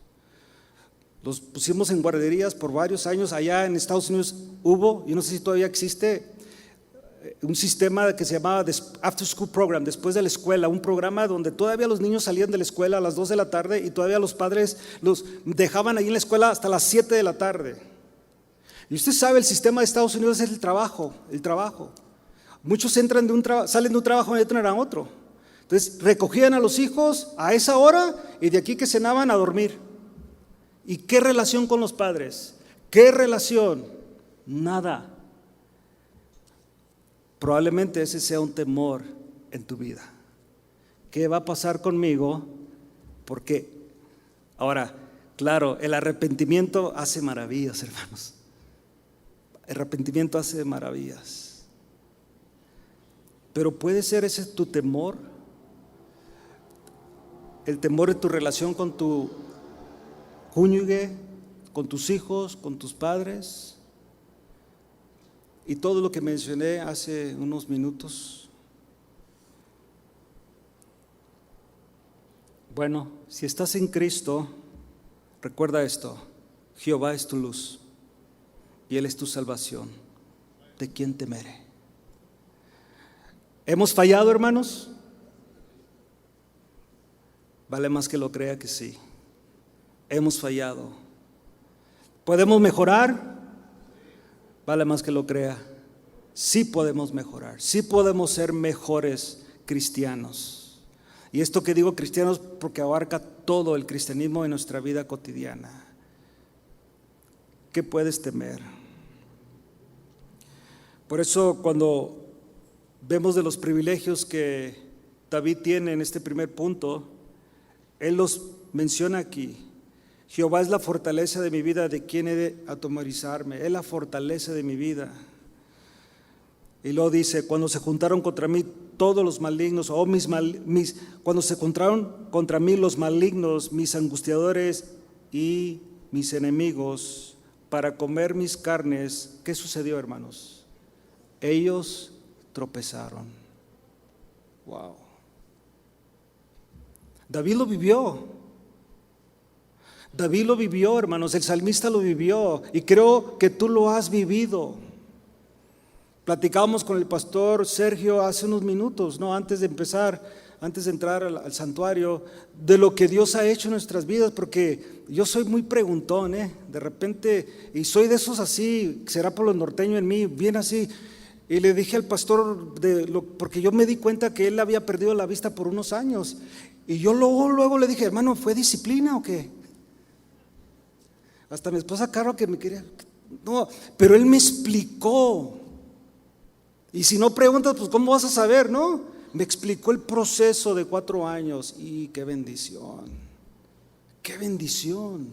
Los pusimos en guarderías por varios años. Allá en Estados Unidos hubo, yo no sé si todavía existe, un sistema que se llamaba After School Program, después de la escuela, un programa donde todavía los niños salían de la escuela a las 2 de la tarde y todavía los padres los dejaban ahí en la escuela hasta las 7 de la tarde. Y usted sabe, el sistema de Estados Unidos es el trabajo. Muchos salen de un trabajo y entran a otro. Entonces recogían a los hijos a esa hora y de aquí que cenaban a dormir. ¿Y qué relación con los padres? ¿Qué relación? Nada. Probablemente ese sea un temor en tu vida. ¿Qué va a pasar conmigo? Porque ahora, claro, el arrepentimiento hace maravillas, hermanos. El arrepentimiento hace maravillas. Pero puede ser ese tu temor, el temor de tu relación con tu cónyuge, con tus hijos, con tus padres. Y todo lo que mencioné hace unos minutos. Bueno, si estás en Cristo, recuerda esto: Jehová es tu luz y Él es tu salvación. ¿De quién temeré? ¿Hemos fallado, hermanos? Vale más que lo crea que sí. Hemos fallado. ¿Podemos mejorar? Vale más que lo crea. Sí podemos mejorar, sí podemos ser mejores cristianos. Y esto que digo cristianos porque abarca todo el cristianismo en nuestra vida cotidiana. ¿Qué puedes temer? Por eso cuando vemos de los privilegios que David tiene en este primer punto, Él los menciona aquí. Jehová es la fortaleza de mi vida, ¿de quién he de atemorizarme? Es la fortaleza de mi vida. Y luego dice, cuando se juntaron contra mí todos los malignos, cuando se juntaron contra mí los malignos, mis angustiadores y mis enemigos, para comer mis carnes, ¿qué sucedió, hermanos? Ellos tropezaron. Wow. David lo vivió. David lo vivió, hermanos, el salmista lo vivió y creo que tú lo has vivido. Platicábamos con el pastor Sergio hace unos minutos, antes de entrar al santuario, de lo que Dios ha hecho en nuestras vidas, porque yo soy muy preguntón, de repente, y soy de esos así, será por lo norteño en mí, bien así. Y le dije al pastor, porque yo me di cuenta que él había perdido la vista por unos años, y yo luego le dije, hermano, ¿fue disciplina o qué? Hasta mi esposa Carla que me quería, no, pero él me explicó. Y si no preguntas, pues ¿cómo vas a saber, no? Me explicó el proceso de 4 años y qué bendición, qué bendición.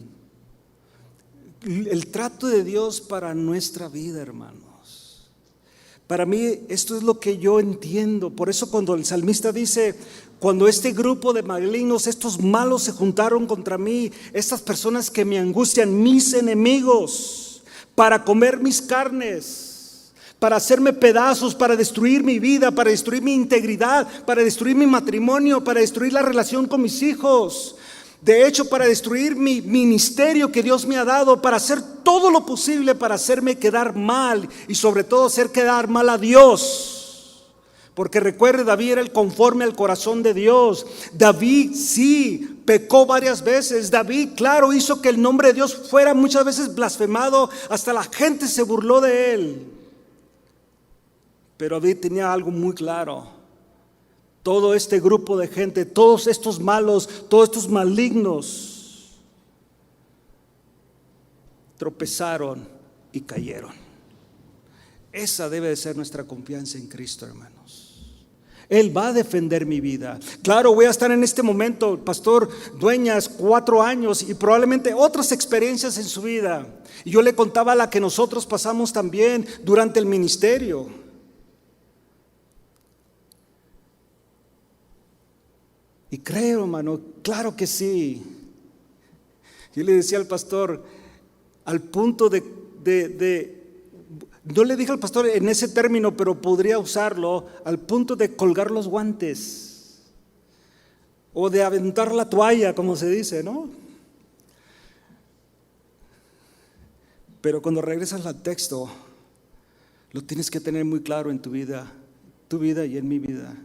El trato de Dios para nuestra vida, hermanos. Para mí esto es lo que yo entiendo. Por eso cuando el salmista dice, cuando este grupo de malignos, estos malos se juntaron contra mí, estas personas que me angustian, mis enemigos, para comer mis carnes, para hacerme pedazos, para destruir mi vida, para destruir mi integridad, para destruir mi matrimonio, para destruir la relación con mis hijos. De hecho, para destruir mi ministerio que Dios me ha dado, para hacer todo lo posible para hacerme quedar mal y sobre todo hacer quedar mal a Dios. Porque recuerde, David era el conforme al corazón de Dios. David sí pecó varias veces. David, claro, hizo que el nombre de Dios fuera muchas veces blasfemado. Hasta la gente se burló de él. Pero David tenía algo muy claro. Todo este grupo de gente, todos estos malos, todos estos malignos, tropezaron y cayeron. Esa debe de ser nuestra confianza en Cristo, hermanos. Él va a defender mi vida. Claro, voy a estar en este momento, pastor Dueñas, 4 años y probablemente otras experiencias en su vida. Y yo le contaba la que nosotros pasamos también durante el ministerio. Y creo, hermano, claro que sí. Yo le decía al pastor, al punto no le dije al pastor en ese término, pero podría usarlo, al punto de colgar los guantes o de aventar la toalla, como se dice, ¿no? Pero cuando regresas al texto, lo tienes que tener muy claro en tu vida y en mi vida,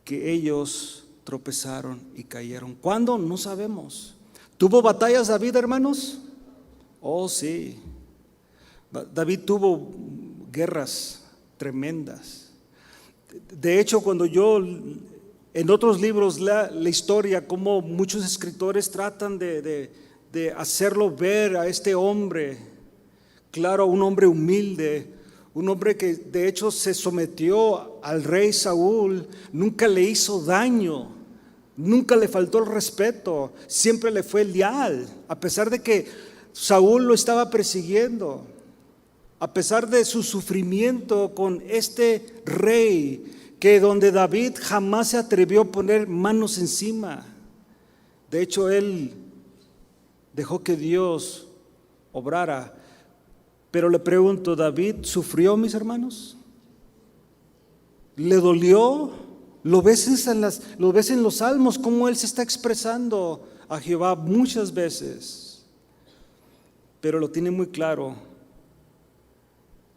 que ellos tropezaron y cayeron. ¿Cuándo? No sabemos. ¿Tuvo batallas David, hermanos? Oh, sí. David tuvo guerras tremendas. De hecho, cuando yo en otros libros la historia, como muchos escritores tratan de hacerlo ver a este hombre, claro, un hombre humilde, un hombre que de hecho se sometió al rey Saúl, nunca le hizo daño, nunca le faltó el respeto, siempre le fue leal, a pesar de que Saúl lo estaba persiguiendo. A pesar de su sufrimiento con este rey, que donde David jamás se atrevió a poner manos encima. De hecho, él dejó que Dios obrara. Pero le pregunto, ¿David sufrió, mis hermanos? ¿Le dolió? ¿Lo ves en los salmos, cómo él se está expresando a Jehová muchas veces? Pero lo tiene muy claro.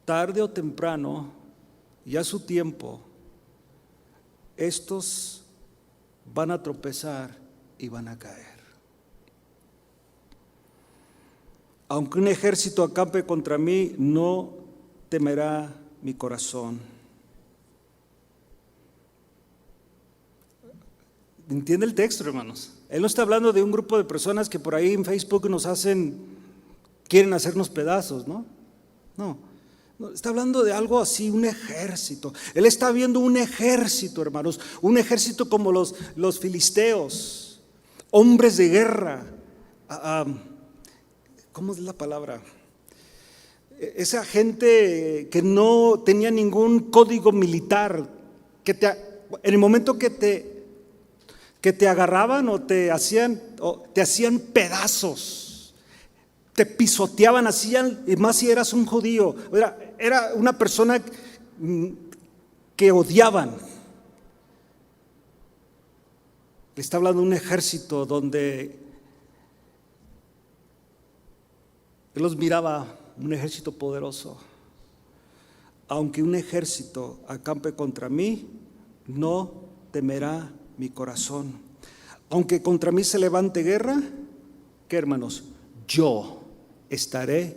Tarde o temprano, y a su tiempo, estos van a tropezar y van a caer. Aunque un ejército acampe contra mí, no temerá mi corazón. ¿Entiende el texto, hermanos? Él no está hablando de un grupo de personas que por ahí en Facebook quieren hacernos pedazos, ¿no? No. No, está hablando de algo así, un ejército. Él está viendo un ejército, hermanos, un ejército como los filisteos, hombres de guerra. ¿Cómo es la palabra? Esa gente que no tenía ningún código militar, en el momento que te agarraban o te hacían pedazos, te pisoteaban, y más si eras un judío, era una persona que odiaban. Le está hablando de un ejército donde él los miraba, un ejército poderoso. Aunque un ejército acampe contra mí, no temerá mi corazón. Aunque contra mí se levante guerra, ¿qué, hermanos? Yo estaré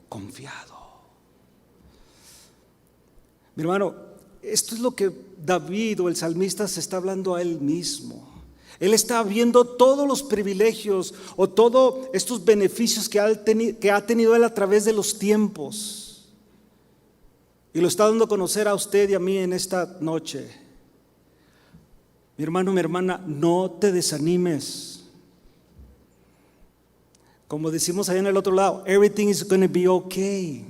confiado. Mi hermano, esto es lo que David o el salmista se está hablando a él mismo. Él está viendo todos los privilegios o todos estos beneficios que ha tenido él a través de los tiempos. Y lo está dando a conocer a usted y a mí en esta noche. Mi hermano, mi hermana, no te desanimes. Como decimos allá en el otro lado, everything is going to be okay.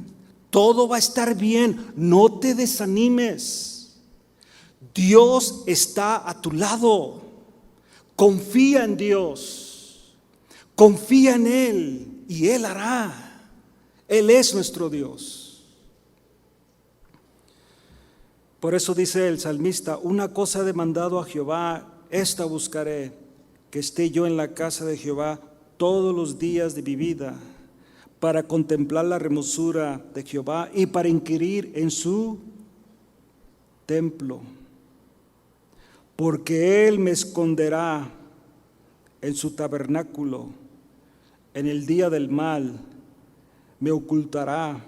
Todo va a estar bien, no te desanimes. Dios está a tu lado. Confía en Dios, confía en Él y Él hará. Él es nuestro Dios. Por eso dice el salmista: una cosa he demandado a Jehová, esta buscaré, que esté yo en la casa de Jehová todos los días de mi vida, para contemplar la hermosura de Jehová y para inquirir en su templo. Porque Él me esconderá en su tabernáculo, en el día del mal, me ocultará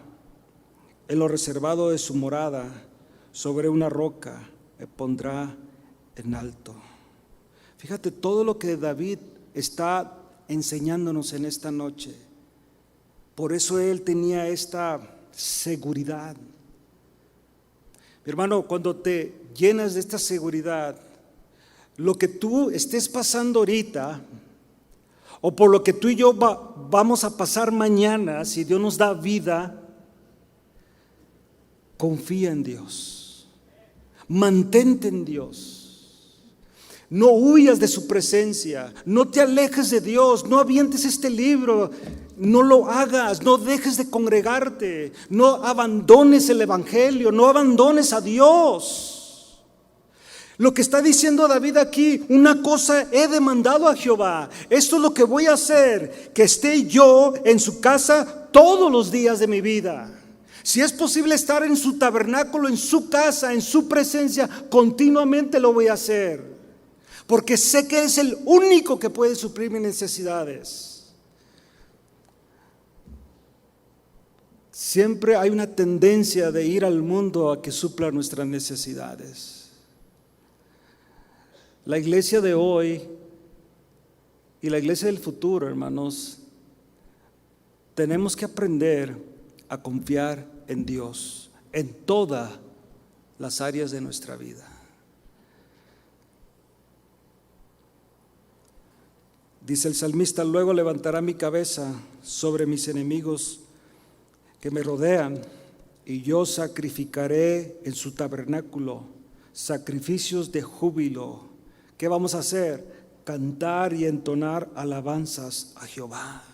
en lo reservado de su morada, sobre una roca me pondrá en alto. Fíjate todo lo que David está enseñándonos en esta noche. Por eso él tenía esta seguridad. Mi hermano, cuando te llenas de esta seguridad, lo que tú estés pasando ahorita, o por lo que tú y yo vamos a pasar mañana, si Dios nos da vida, confía en Dios, mantente en Dios, no huyas de su presencia, no te alejes de Dios, no avientes este libro, no lo hagas, no dejes de congregarte, no abandones el evangelio, no abandones a Dios. Lo que está diciendo David aquí: una cosa he demandado a Jehová, esto es lo que voy a hacer, que esté yo en su casa todos los días de mi vida. Si es posible estar en su tabernáculo, en su casa, en su presencia, continuamente lo voy a hacer, porque sé que es el único que puede suplir mis necesidades. Siempre hay una tendencia de ir al mundo a que supla nuestras necesidades. La iglesia de hoy y la iglesia del futuro, hermanos, tenemos que aprender a confiar en Dios en todas las áreas de nuestra vida. Dice el salmista: luego levantará mi cabeza sobre mis enemigos que me rodean, y yo sacrificaré en su tabernáculo sacrificios de júbilo. ¿Qué vamos a hacer? Cantar y entonar alabanzas a Jehová.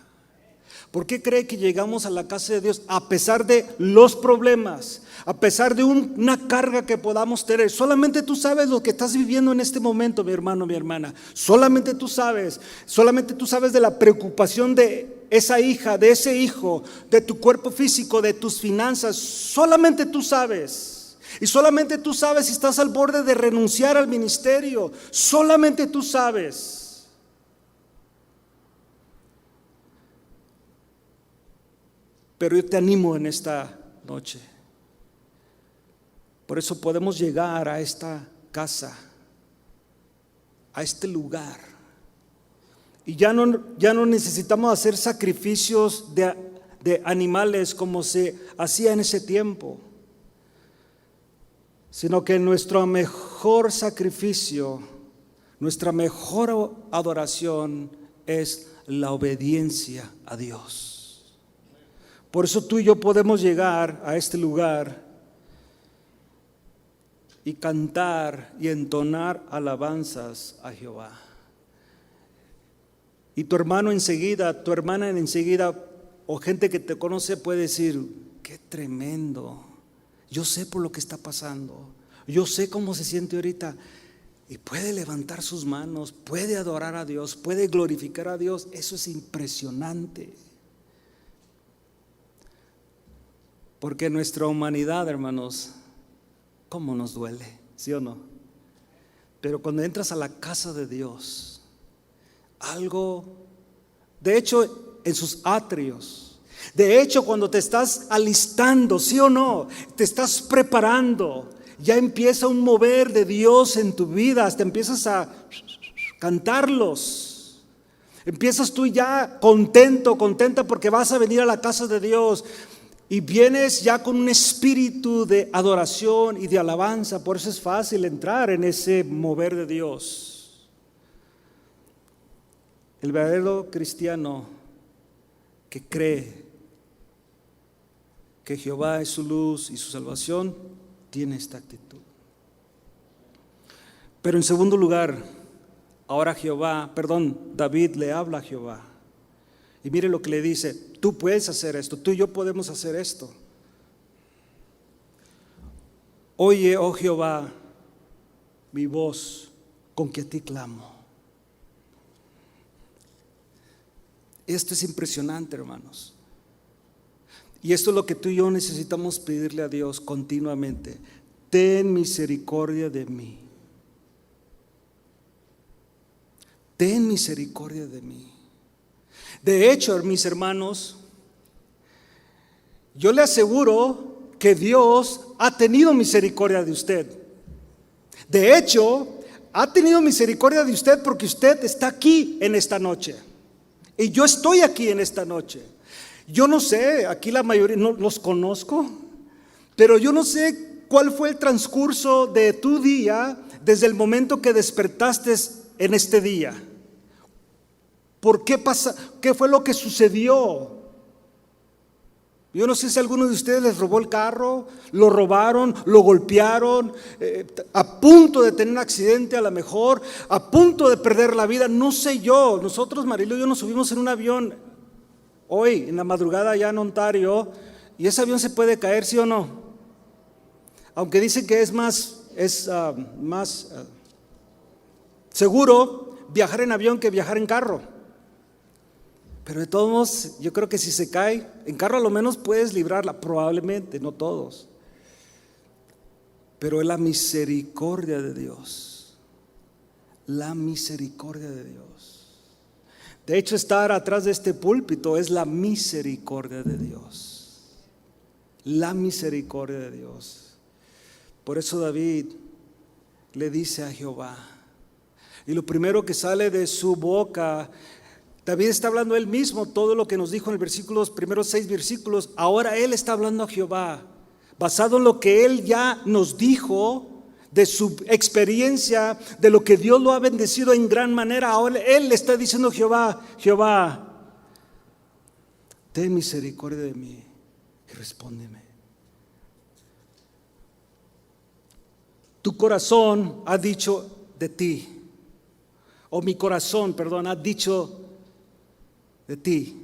¿Por qué cree que llegamos a la casa de Dios a pesar de los problemas, a pesar de una carga que podamos tener? Solamente tú sabes lo que estás viviendo en este momento, mi hermano, mi hermana. Solamente tú sabes de la preocupación de esa hija, de ese hijo, de tu cuerpo físico, de tus finanzas. Solamente tú sabes. Y solamente tú sabes si estás al borde de renunciar al ministerio. Solamente tú sabes. Pero yo te animo en esta noche. Por eso podemos llegar a esta casa, a este lugar. Y ya no necesitamos hacer sacrificios de animales como se hacía en ese tiempo, sino que nuestro mejor sacrificio, nuestra mejor adoración es la obediencia a Dios. Por eso tú y yo podemos llegar a este lugar y cantar y entonar alabanzas a Jehová. Y tu hermano enseguida, tu hermana enseguida, o gente que te conoce puede decir: qué tremendo, yo sé por lo que está pasando, yo sé cómo se siente ahorita. Y puede levantar sus manos, puede adorar a Dios, puede glorificar a Dios. Eso es impresionante. Porque nuestra humanidad, hermanos, ¿cómo nos duele? ¿Sí o no? Pero cuando entras a la casa de Dios, algo, de hecho, en sus atrios, de hecho, cuando te estás alistando, ¿sí o no? Te estás preparando, ya empieza un mover de Dios en tu vida, hasta empiezas a cantarlos. Empiezas tú ya contento, contenta porque vas a venir a la casa de Dios. Y vienes ya con un espíritu de adoración y de alabanza. Por eso es fácil entrar en ese mover de Dios. El verdadero cristiano que cree que Jehová es su luz y su salvación, tiene esta actitud. Pero en segundo lugar, ahora David le habla a Jehová. Y mire lo que le dice: tú puedes hacer esto, tú y yo podemos hacer esto. Oye, oh Jehová, mi voz con que a ti clamo. Esto es impresionante, hermanos. Y esto es lo que tú y yo necesitamos pedirle a Dios continuamente: ten misericordia de mí. Ten misericordia de mí. De hecho, mis hermanos, yo le aseguro que Dios ha tenido misericordia de usted. De hecho, ha tenido misericordia de usted porque usted está aquí en esta noche. Y yo estoy aquí en esta noche. Yo no sé, aquí la mayoría no los conozco, pero yo no sé cuál fue el transcurso de tu día desde el momento que despertaste en este día. ¿Por qué pasa? ¿Qué fue lo que sucedió? Yo no sé si alguno de ustedes les robó el carro, lo robaron, lo golpearon, a punto de tener un accidente, a lo mejor, a punto de perder la vida, no sé yo. Nosotros, Marilo y yo, nos subimos en un avión hoy, en la madrugada allá en Ontario, y ese avión se puede caer, ¿sí o no? Aunque dicen que es más seguro viajar en avión que viajar en carro. Pero de todos modos, yo creo que si se cae, en carro a lo menos puedes librarla, probablemente, no todos. Pero es la misericordia de Dios. La misericordia de Dios. De hecho, estar atrás de este púlpito es la misericordia de Dios. La misericordia de Dios. Por eso David le dice a Jehová, y lo primero que sale de su boca, David está hablando él mismo, todo lo que nos dijo en los primeros 6 versículos. Ahora él está hablando a Jehová, basado en lo que él ya nos dijo, de su experiencia, de lo que Dios lo ha bendecido en gran manera. Ahora él le está diciendo a Jehová: Jehová, ten misericordia de mí y respóndeme. Tu corazón ha dicho de ti, o mi corazón, perdón, ha dicho de ti.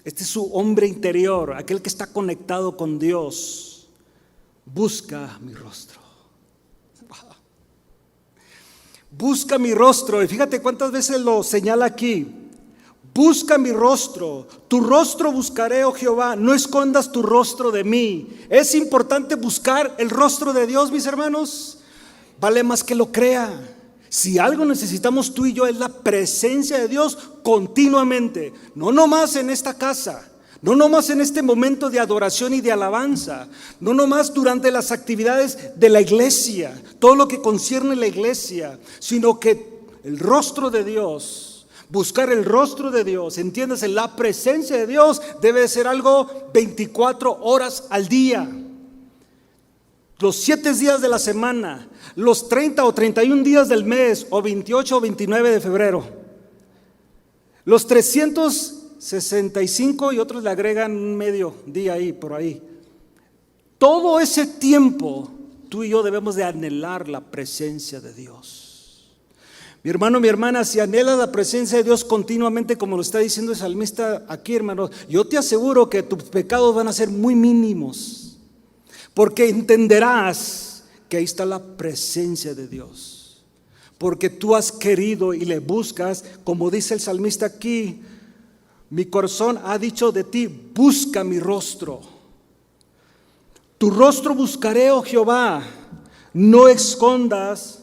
Este es su hombre interior, aquel que está conectado con Dios. Busca mi rostro. Busca mi rostro. Y fíjate cuántas veces lo señala aquí. Busca mi rostro. Tu rostro buscaré, oh Jehová. No escondas tu rostro de mí. Es importante buscar el rostro de Dios, mis hermanos. Vale más que lo crea. Si algo necesitamos tú y yo es la presencia de Dios continuamente, no nomás en esta casa, no nomás en este momento de adoración y de alabanza, no nomás durante las actividades de la iglesia, todo lo que concierne la iglesia, sino que el rostro de Dios Buscar el rostro de Dios, entiéndase, la presencia de Dios debe ser algo 24 horas al día. Los 7 días de la semana, los 30 o 31 días del mes, o 28 o 29 de febrero. Los 365 y otros le agregan un medio día ahí, por ahí. Todo ese tiempo, tú y yo debemos de anhelar la presencia de Dios. Mi hermano, mi hermana, si anhelas la presencia de Dios continuamente, como lo está diciendo el salmista aquí, hermano, yo te aseguro que tus pecados van a ser muy mínimos, porque entenderás que ahí está la presencia de Dios, porque tú has querido y le buscas, como dice el salmista aquí, mi corazón ha dicho de ti, busca mi rostro. Tu rostro buscaré, oh Jehová, no escondas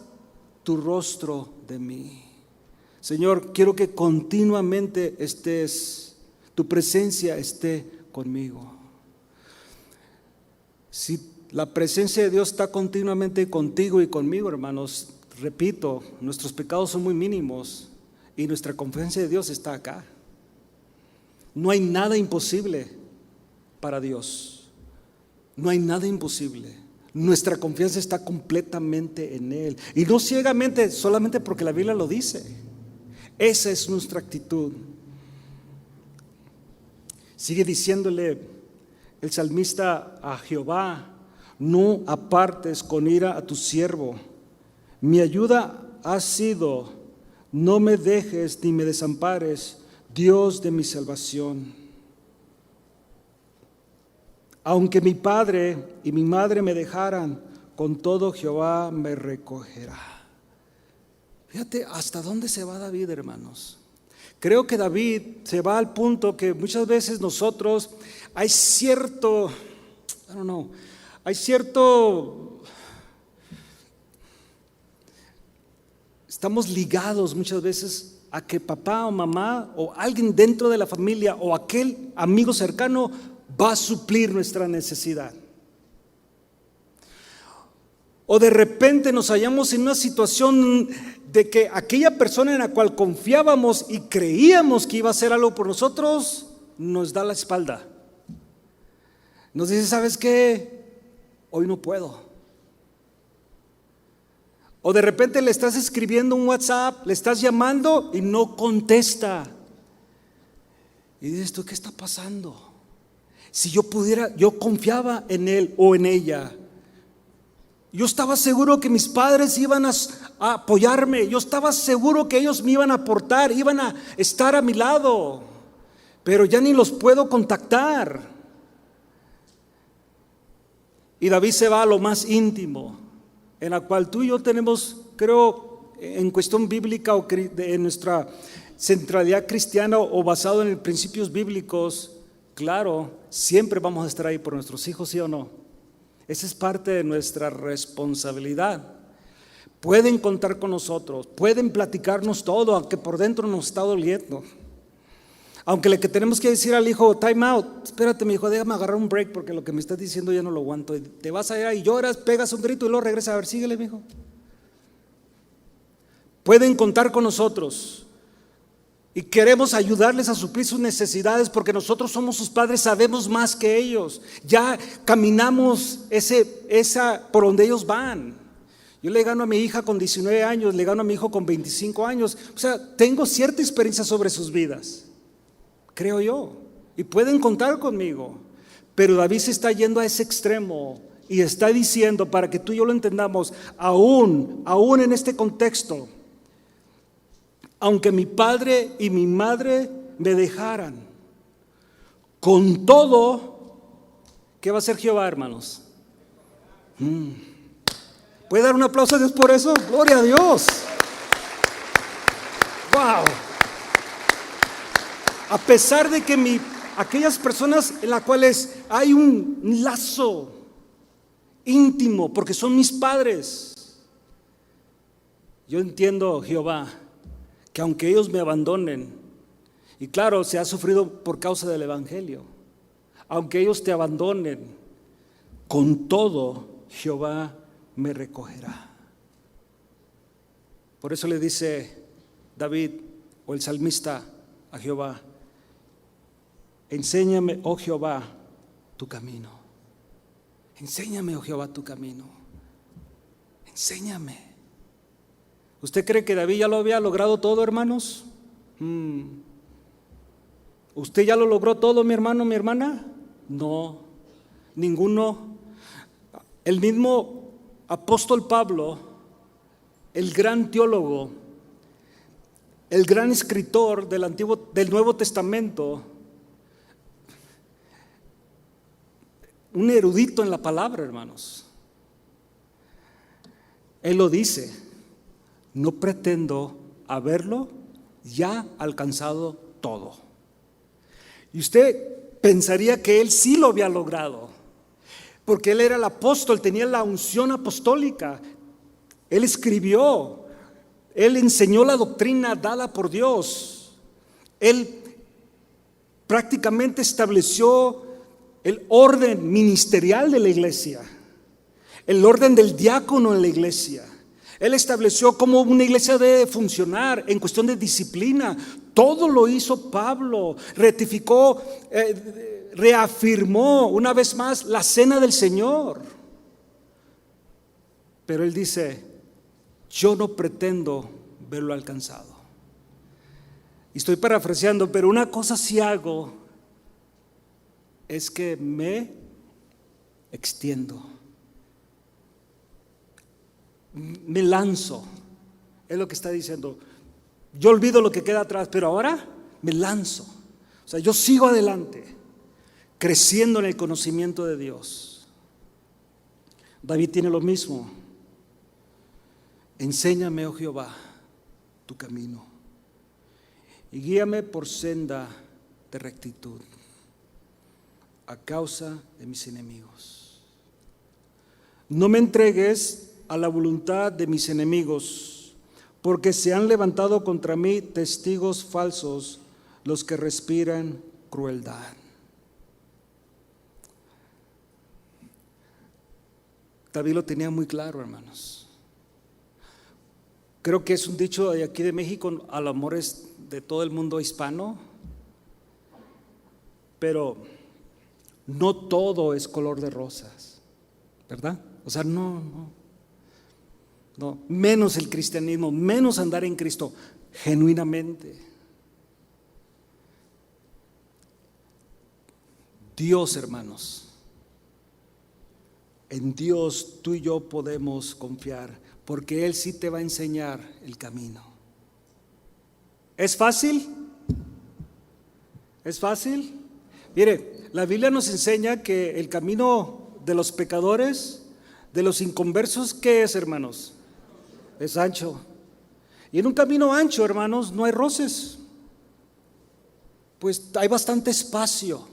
tu rostro de mí. Señor, quiero que continuamente tu presencia esté conmigo. Si la presencia de Dios está continuamente contigo y conmigo, hermanos, repito, nuestros pecados son muy mínimos y nuestra confianza de Dios está acá. No hay nada imposible para Dios. No hay nada imposible. Nuestra confianza está completamente en Él. Y no ciegamente, solamente porque la Biblia lo dice. Esa es nuestra actitud. Sigue diciéndole el salmista a Jehová: no apartes con ira a tu siervo. Mi ayuda has sido, no me dejes ni me desampares, Dios de mi salvación. Aunque mi padre y mi madre me dejaran, con todo Jehová me recogerá. Fíjate hasta dónde se va David, hermanos. Creo que David se va al punto que muchas veces nosotros estamos ligados muchas veces a que papá o mamá o alguien dentro de la familia o aquel amigo cercano va a suplir nuestra necesidad. O de repente nos hallamos en una situación de que aquella persona en la cual confiábamos y creíamos que iba a hacer algo por nosotros, nos da la espalda. Nos dice: ¿sabes qué? Hoy no puedo. O de repente le estás escribiendo un WhatsApp, le estás llamando y no contesta. Y dices tú: ¿qué está pasando? Si yo pudiera, yo confiaba en él o en ella. Yo estaba seguro que mis padres iban a apoyarme. Yo estaba seguro que ellos me iban a aportar, iban a estar a mi lado. Pero ya ni los puedo contactar. Y David se va a lo más íntimo, en la cual tú y yo tenemos, creo, en cuestión bíblica o en nuestra centralidad cristiana o basado en principios bíblicos. Claro, siempre vamos a estar ahí por nuestros hijos, ¿sí o no? Esa es parte de nuestra responsabilidad. Pueden contar con nosotros, pueden platicarnos todo, aunque por dentro nos está doliendo. Aunque le que tenemos que decir al hijo: time out, espérate mi hijo, déjame agarrar un break porque lo que me estás diciendo ya no lo aguanto. Y te vas allá y lloras, pegas un grito y luego regresas. A ver, síguele mi hijo. Pueden contar con nosotros. Y queremos ayudarles a suplir sus necesidades porque nosotros somos sus padres, sabemos más que ellos. Ya caminamos por donde ellos van. Yo le gano a mi hija con 19 años, le gano a mi hijo con 25 años. O sea, tengo cierta experiencia sobre sus vidas, creo yo. Y pueden contar conmigo. Pero David se está yendo a ese extremo y está diciendo, para que tú y yo lo entendamos, aún en este contexto: aunque mi padre y mi madre me dejaran, con todo, ¿qué va a hacer Jehová, hermanos? ¿Puede dar un aplauso a Dios por eso? ¡Gloria a Dios! ¡Wow! A pesar de que aquellas personas en las cuales hay un lazo íntimo, porque son mis padres, yo entiendo, Jehová, que aunque ellos me abandonen, y claro, se ha sufrido por causa del evangelio, aunque ellos te abandonen, con todo Jehová me recogerá. Por eso le dice David, o el salmista a Jehová: enséñame, oh Jehová, tu camino. Enséñame, oh Jehová, tu camino. Enséñame. ¿Usted cree que David ya lo había logrado todo, hermanos? ¿Usted ya lo logró todo, mi hermano, mi hermana? No, ninguno. El mismo apóstol Pablo, el gran teólogo, el gran escritor del Nuevo Testamento, un erudito en la palabra, hermanos, él lo dice: no pretendo haberlo ya alcanzado todo. Y usted pensaría que él sí lo había logrado, porque él era el apóstol, tenía la unción apostólica, él escribió, él enseñó la doctrina dada por Dios, él prácticamente estableció el orden ministerial de la iglesia, el orden del diácono en la iglesia. Él estableció cómo una iglesia debe funcionar en cuestión de disciplina. Todo lo hizo Pablo. Rectificó, reafirmó una vez más la cena del Señor. Pero él dice: yo no pretendo verlo alcanzado. Y estoy parafraseando, pero una cosa sí hago, es que me extiendo, me lanzo. Es lo que está diciendo. Yo olvido lo que queda atrás, pero ahora me lanzo. O sea, yo sigo adelante, creciendo en el conocimiento de Dios. David tiene lo mismo. Enséñame, oh Jehová, tu camino, y guíame por senda de rectitud a causa de mis enemigos. No me entregues a la voluntad de mis enemigos, porque se han levantado contra mí testigos falsos, los que respiran crueldad. David lo tenía muy claro, hermanos. Creo que es un dicho de aquí de México, al amor es de todo el mundo hispano, pero no todo es color de rosas, ¿verdad? O sea, no, menos el cristianismo, menos andar en Cristo genuinamente. Dios, hermanos, en Dios tú y yo podemos confiar, porque Él sí te va a enseñar el camino. ¿Es fácil? ¿Es fácil? Mire, la Biblia nos enseña que el camino de los pecadores, de los inconversos, ¿qué es, hermanos? Es ancho. Y en un camino ancho, hermanos, no hay roces. Pues hay bastante espacio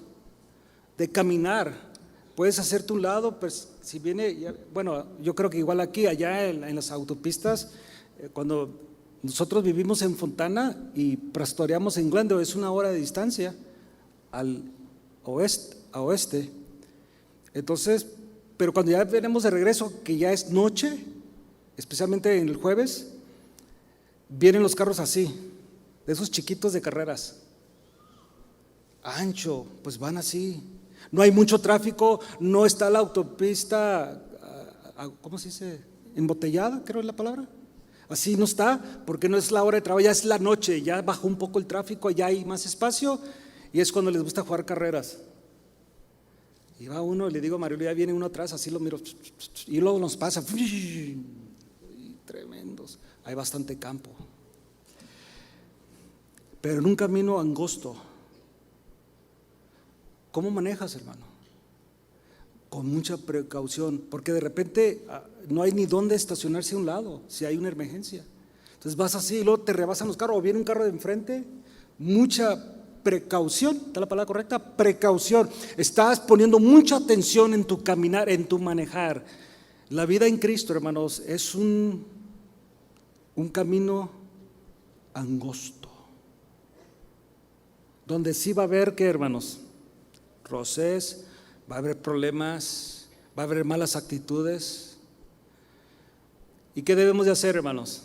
de caminar. Puedes hacerte un lado, pues si viene, bueno, yo creo que igual aquí, allá en las autopistas, cuando nosotros vivimos en Fontana y pastoreamos en Glendale, es 1 hora de distancia al oeste. Entonces, pero cuando ya venimos de regreso, que ya es noche, especialmente en el jueves, vienen los carros así, de esos chiquitos de carreras, ancho, pues van así. No hay mucho tráfico, no está la autopista, ¿cómo se dice? Embotellada, creo es la palabra. Así no está, porque no es la hora de trabajo, ya es la noche, ya bajó un poco el tráfico, ya hay más espacio, y es cuando les gusta jugar carreras. Y va uno, y le digo a Mario, ya viene uno atrás, así lo miro, y luego nos pasa, tremendos, hay bastante campo. Pero en un camino angosto, ¿cómo manejas, hermano? Con mucha precaución, porque de repente no hay ni dónde estacionarse a un lado si hay una emergencia. Entonces vas así y luego te rebasan los carros o viene un carro de enfrente. Mucha precaución, ¿está la palabra correcta? Precaución. Estás poniendo mucha atención en tu caminar, en tu manejar. La vida en Cristo, hermanos, es un camino angosto, donde sí va a haber, ¿qué, hermanos? Roces, va a haber problemas, va a haber malas actitudes. ¿Y qué debemos de hacer, hermanos?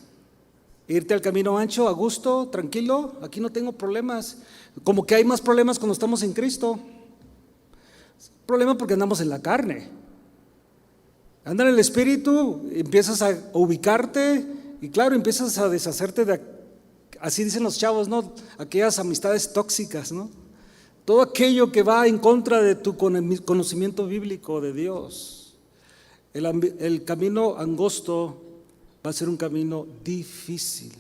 Irte al camino ancho, a gusto, tranquilo, aquí no tengo problemas. Como que hay más problemas cuando estamos en Cristo. Problema porque andamos en la carne. Anda en el Espíritu, empiezas a ubicarte y claro, empiezas a deshacerte de, así dicen los chavos, ¿no? Aquellas amistades tóxicas, ¿no? Todo aquello que va en contra de tu conocimiento bíblico de Dios. El camino angosto va a ser un camino difícil.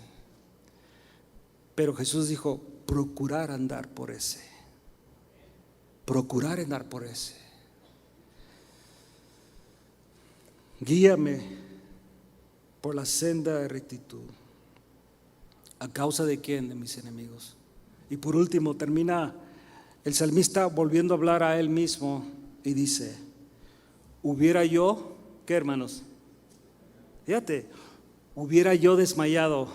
Pero Jesús dijo, procurar andar por ese. Procurar andar por ese. Guíame por la senda de rectitud. ¿A causa de quién? De mis enemigos. Y por último termina el salmista volviendo a hablar a él mismo y dice, hubiera yo, ¿qué hermanos? Fíjate, hubiera yo desmayado.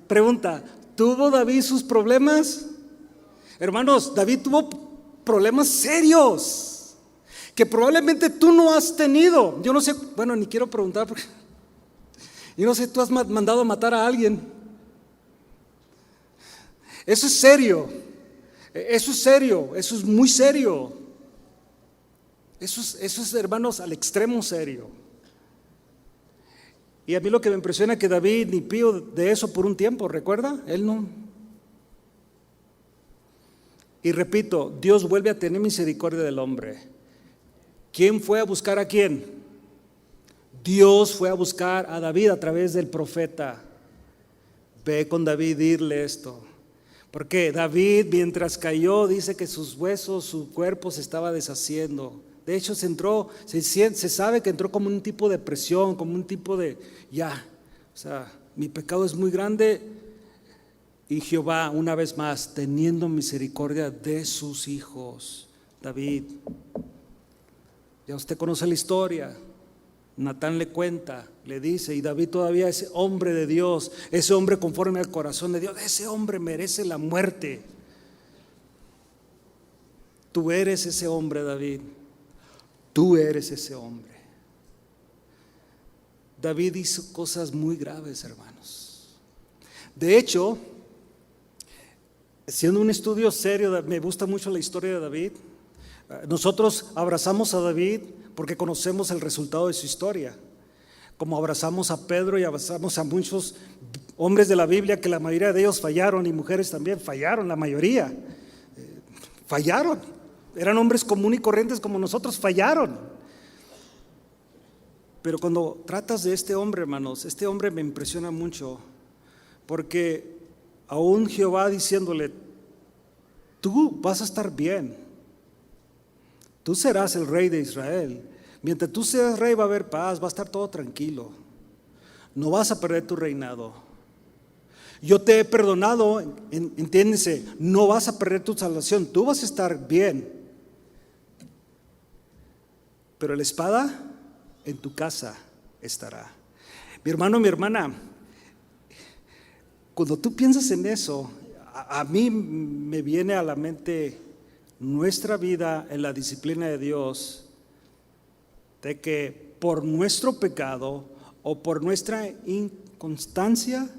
Pregunta, ¿tuvo David sus problemas? Hermanos, David tuvo problemas serios que probablemente tú no has tenido. Yo no sé, bueno, ni quiero preguntar porque yo no sé, tú has mandado a matar a alguien. Eso es serio. Eso es serio, eso es muy serio. Eso es, hermanos, al extremo serio. Y a mí lo que me impresiona es que David ni pío de eso por un tiempo, ¿recuerda? Él no. Y repito, Dios vuelve a tener misericordia del hombre. ¿Quién fue a buscar a quién? Dios fue a buscar a David a través del profeta. Ve con David, dile esto. Porque David, mientras cayó, dice que sus huesos, su cuerpo se estaba deshaciendo. De hecho, se sabe que entró como un tipo de presión, como un tipo de, o sea, mi pecado es muy grande. Y Jehová, una vez más, teniendo misericordia de sus hijos. David, ya usted conoce la historia. Natán le cuenta, le dice, y David todavía, ese hombre de Dios, ese hombre conforme al corazón de Dios, ese hombre merece la muerte. Tú eres ese hombre, David. Tú eres ese hombre. David hizo cosas muy graves, hermanos. De hecho, siendo un estudio serio, me gusta mucho la historia de David. Nosotros abrazamos a David porque conocemos el resultado de su historia, como abrazamos a Pedro y abrazamos a muchos hombres de la Biblia, que la mayoría de ellos fallaron, y mujeres también fallaron, la mayoría fallaron, eran hombres comunes y corrientes como nosotros, fallaron. Pero cuando tratas de este hombre, hermanos, este hombre me impresiona mucho, porque aún Jehová diciéndole, tú vas a estar bien, tú serás el rey de Israel. Mientras tú seas rey va a haber paz, va a estar todo tranquilo. No vas a perder tu reinado. Yo te he perdonado, entiéndese, no vas a perder tu salvación, tú vas a estar bien. Pero la espada en tu casa estará. Mi hermano, mi hermana, cuando tú piensas en eso, a mí me viene a la mente nuestra vida en la disciplina de Dios, de que por nuestro pecado o por nuestra inconstancia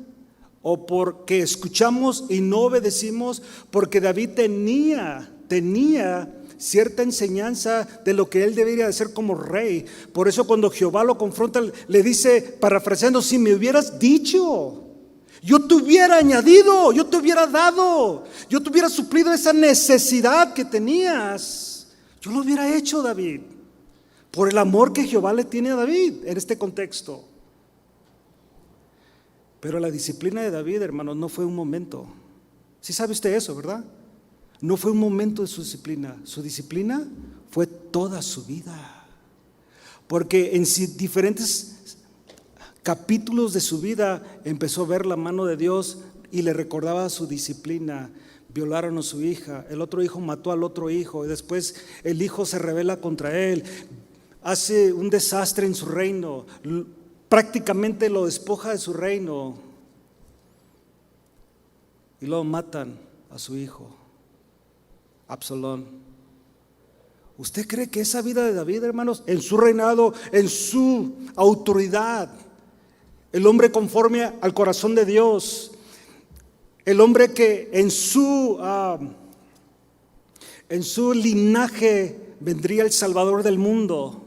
o porque escuchamos y no obedecimos, porque David tenía cierta enseñanza de lo que él debería de ser como rey. Por eso cuando Jehová lo confronta, le dice, parafraseando, si me hubieras dicho, yo te hubiera añadido, yo te hubiera dado, yo te hubiera suplido esa necesidad que tenías. Yo lo hubiera hecho, David, por el amor que Jehová le tiene a David en este contexto. Pero la disciplina de David, hermanos, no fue un momento. Sí sabe usted eso, ¿verdad? No fue un momento de su disciplina fue toda su vida. Porque en diferentes capítulos de su vida empezó a ver la mano de Dios y le recordaba su disciplina. Violaron a su hija, el otro hijo mató al otro hijo y después el hijo se rebela contra él, hace un desastre en su reino, prácticamente lo despoja de su reino y luego matan a su hijo, Absalón. ¿Usted cree que esa vida de David, hermanos, en su reinado, en su autoridad, el hombre conforme al corazón de Dios, el hombre que en su linaje vendría el Salvador del mundo,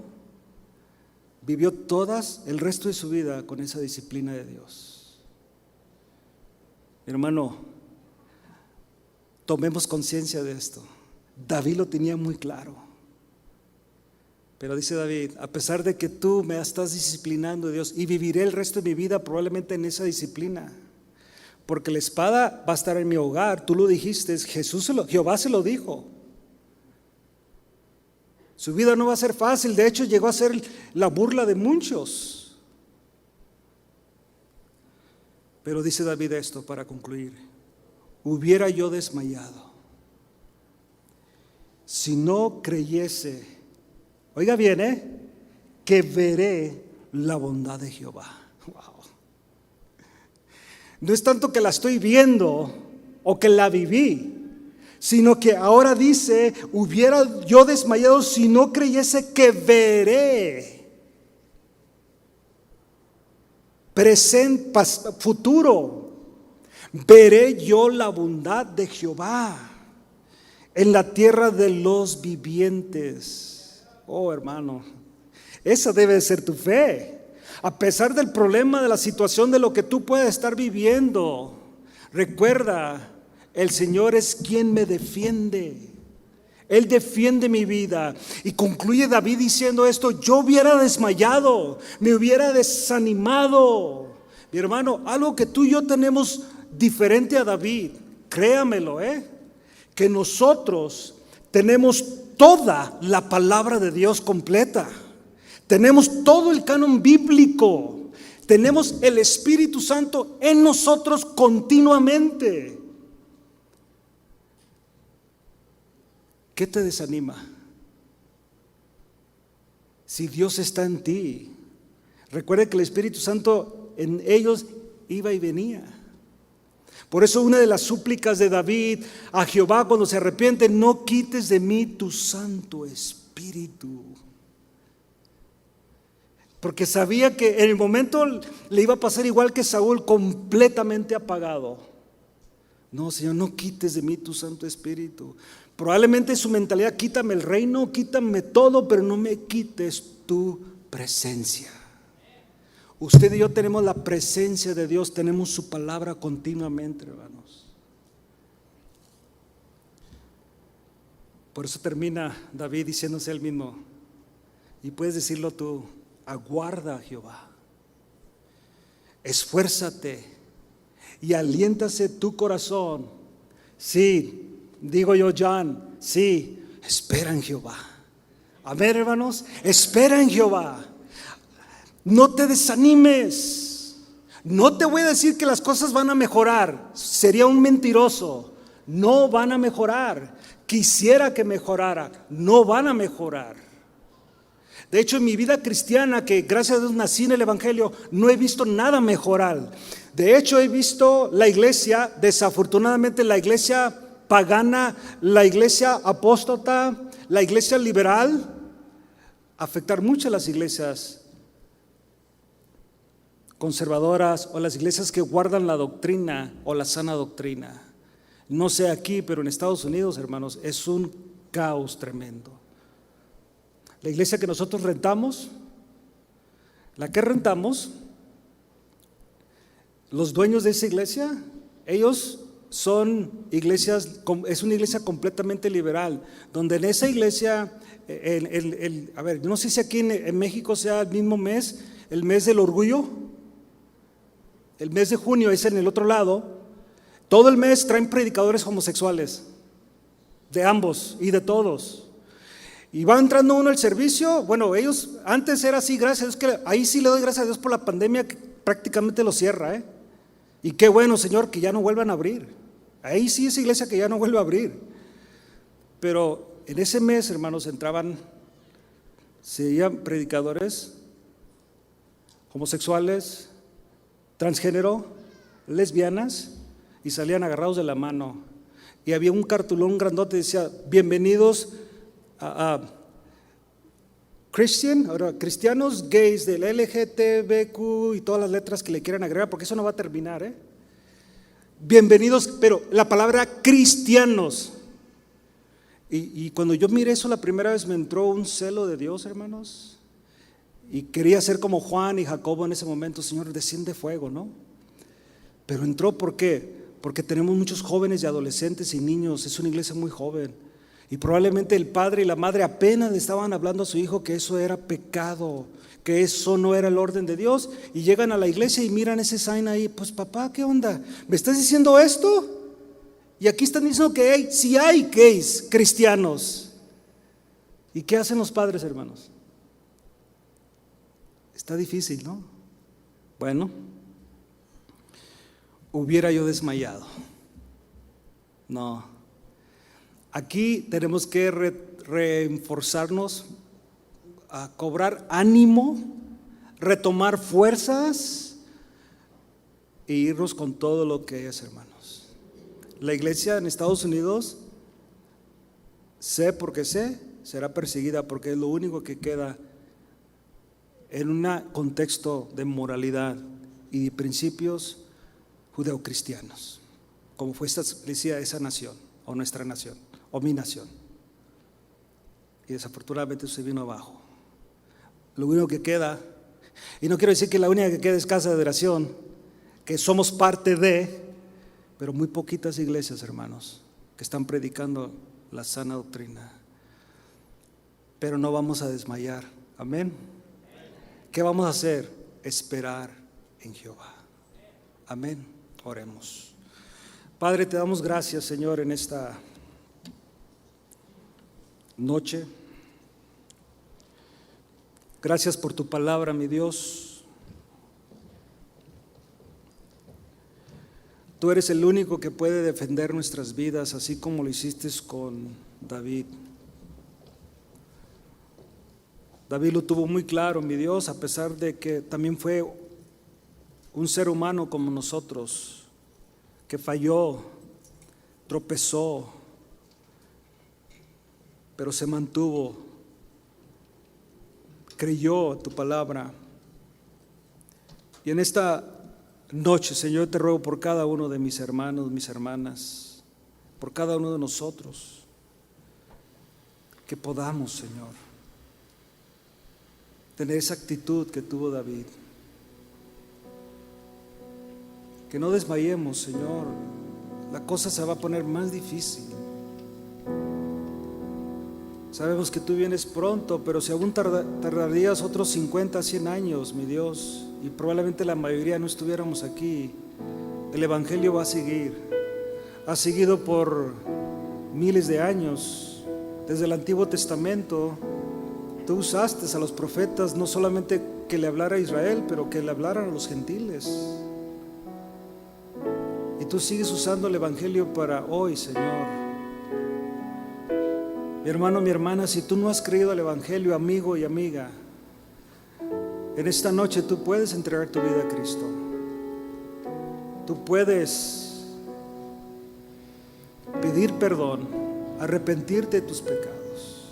vivió el resto de su vida con esa disciplina de Dios. Mi hermano, tomemos conciencia de esto. David lo tenía muy claro. Pero dice David, a pesar de que tú me estás disciplinando, Dios, y viviré el resto de mi vida probablemente en esa disciplina, porque la espada va a estar en mi hogar. Tú lo dijiste, Jehová se lo dijo. Su vida no va a ser fácil, de hecho llegó a ser la burla de muchos. Pero dice David esto para concluir: hubiera yo desmayado si no creyese, oiga bien, que veré la bondad de Jehová. Wow. No es tanto que la estoy viendo o que la viví, sino que ahora dice, hubiera yo desmayado si no creyese que veré. Presente, futuro. Veré yo la bondad de Jehová en la tierra de los vivientes. Oh, hermano, esa debe ser tu fe. A pesar del problema, de la situación, de lo que tú puedas estar viviendo, recuerda, el Señor es quien me defiende. Él defiende mi vida. Y concluye David diciendo esto: yo hubiera desmayado, me hubiera desanimado. Mi hermano, algo que tú y yo tenemos diferente a David, créamelo, que nosotros tenemos toda la palabra de Dios completa. Tenemos todo el canon bíblico. Tenemos el Espíritu Santo en nosotros continuamente. ¿Qué te desanima? Si Dios está en ti. Recuerda que el Espíritu Santo en ellos iba y venía. Por eso una de las súplicas de David a Jehová cuando se arrepiente: no quites de mí tu Santo Espíritu. Porque sabía que en el momento le iba a pasar igual que Saúl, completamente apagado. No, Señor, no quites de mí tu Santo Espíritu. Probablemente su mentalidad: quítame el reino, quítame todo, pero no me quites tu presencia. Usted y yo tenemos la presencia de Dios, tenemos su palabra continuamente, hermanos. Por eso termina David diciéndose él mismo, y puedes decirlo tú: aguarda a Jehová, esfuérzate y aliéntase tu corazón. Sí, digo yo, John, sí, espera en Jehová. Amén, hermanos, espera en Jehová. No te desanimes. No te voy a decir que las cosas van a mejorar, sería un mentiroso. No van a mejorar. Quisiera que mejorara, no van a mejorar. De hecho, en mi vida cristiana, que gracias a Dios nací en el Evangelio, no he visto nada mejorar. De hecho, he visto la iglesia, desafortunadamente la iglesia pagana, la iglesia apóstata, la iglesia liberal, afectar mucho a las iglesias conservadoras o las iglesias que guardan la doctrina o la sana doctrina. No sé aquí, pero en Estados Unidos, hermanos, es un caos tremendo. La iglesia que nosotros rentamos, la que rentamos, los dueños de esa iglesia, ellos son iglesias, es una iglesia completamente liberal, donde en esa iglesia, a ver, no sé si aquí en México sea el mismo mes, el mes del orgullo, el mes de junio es en el otro lado, todo el mes traen predicadores homosexuales, de ambos y de todos. Y va entrando uno al servicio. Bueno, ellos antes era así, gracias, es que ahí sí le doy gracias a Dios por la pandemia que prácticamente lo cierra, y qué bueno, Señor, que ya no vuelvan a abrir. Ahí sí es iglesia que ya no vuelve a abrir. Pero en ese mes, hermanos, seguían predicadores homosexuales, transgénero, lesbianas, y salían agarrados de la mano. Y había un cartulón grandote que decía: bienvenidos a Christian, ahora cristianos, gays, del LGTBQ y todas las letras que le quieran agregar, porque eso no va a terminar, ¿eh? Bienvenidos, pero la palabra cristianos. Y cuando yo miré eso la primera vez me entró un celo de Dios, hermanos. Y quería ser como Juan y Jacobo en ese momento, Señor, desciende fuego, ¿no? Pero entró, ¿por qué? Porque tenemos muchos jóvenes y adolescentes y niños, es una iglesia muy joven. Y probablemente el padre y la madre apenas le estaban hablando a su hijo que eso era pecado, que eso no era el orden de Dios. Y llegan a la iglesia y miran ese sign ahí, pues papá, ¿qué onda? ¿Me estás diciendo esto? Y aquí están diciendo que si hay gays cristianos. ¿Y qué hacen los padres, hermanos? Está difícil, ¿no? Bueno, hubiera yo desmayado. No. Aquí tenemos que reforzarnos, a cobrar ánimo, retomar fuerzas e irnos con todo lo que es, hermanos. La iglesia en Estados Unidos, sé porque sé, será perseguida porque es lo único que queda en un contexto de moralidad y de principios judeocristianos, como fue establecida esa nación, o nuestra nación, o mi nación. Y desafortunadamente se vino abajo. Lo único que queda, y no quiero decir que la única que queda es casa de oración, que somos parte de, pero muy poquitas iglesias, hermanos, que están predicando la sana doctrina. Pero no vamos a desmayar, amén. ¿Qué vamos a hacer? Esperar en Jehová. Amén. Oremos. Padre, te damos gracias, Señor, en esta noche. Gracias por tu palabra, mi Dios. Tú eres el único que puede defender nuestras vidas, así como lo hiciste con David. David lo tuvo muy claro, mi Dios, a pesar de que también fue un ser humano como nosotros, que falló, tropezó, pero se mantuvo, creyó tu palabra. Y en esta noche, Señor, te ruego por cada uno de mis hermanos, mis hermanas, por cada uno de nosotros, que podamos, Señor, tener esa actitud que tuvo David. Que no desmayemos, Señor. La cosa se va a poner más difícil. Sabemos que tú vienes pronto, pero si aún tardarías otros 50, 100 años, mi Dios, y probablemente la mayoría no estuviéramos aquí, el Evangelio va a seguir. Ha seguido por miles de años. Desde el Antiguo Testamento, tú usaste a los profetas no solamente que le hablara a Israel, pero que le hablaran a los gentiles. Y tú sigues usando el Evangelio para hoy, Señor. Mi hermano, mi hermana, si tú no has creído al Evangelio, amigo y amiga, en esta noche tú puedes entregar tu vida a Cristo. Tú puedes pedir perdón, arrepentirte de tus pecados.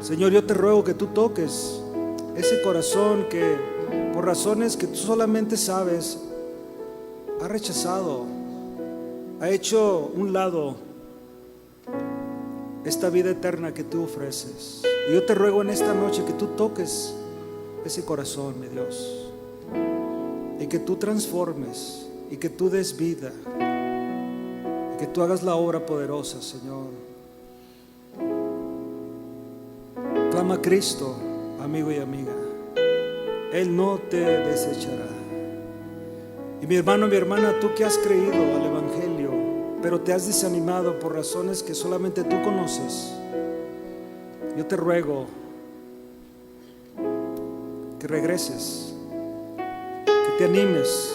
Señor, yo te ruego que tú toques ese corazón que por razones que tú solamente sabes ha rechazado, ha hecho un lado esta vida eterna que tú ofreces. Y yo te ruego en esta noche que tú toques ese corazón, mi Dios, y que tú transformes y que tú des vida y que tú hagas la obra poderosa, Señor. Clama a Cristo, amigo y amiga. Él no te desechará. Y mi hermano, mi hermana, tú que has creído al Evangelio, pero te has desanimado por razones que solamente tú conoces, yo te ruego que regreses, que te animes,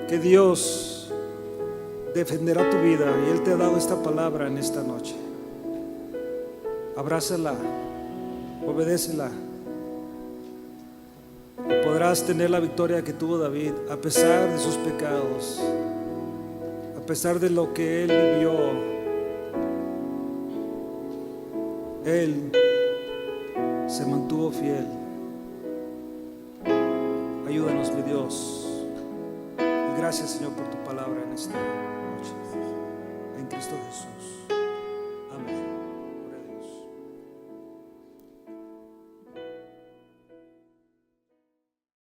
que Dios defenderá tu vida y Él te ha dado esta palabra en esta noche. Abrázala, obedécela y podrás tener la victoria que tuvo David a pesar de sus pecados, a pesar de lo que él vivió. Él se mantuvo fiel. Ayúdanos, mi Dios. Y gracias, Señor, por tu palabra en esta noche. En Cristo Jesús.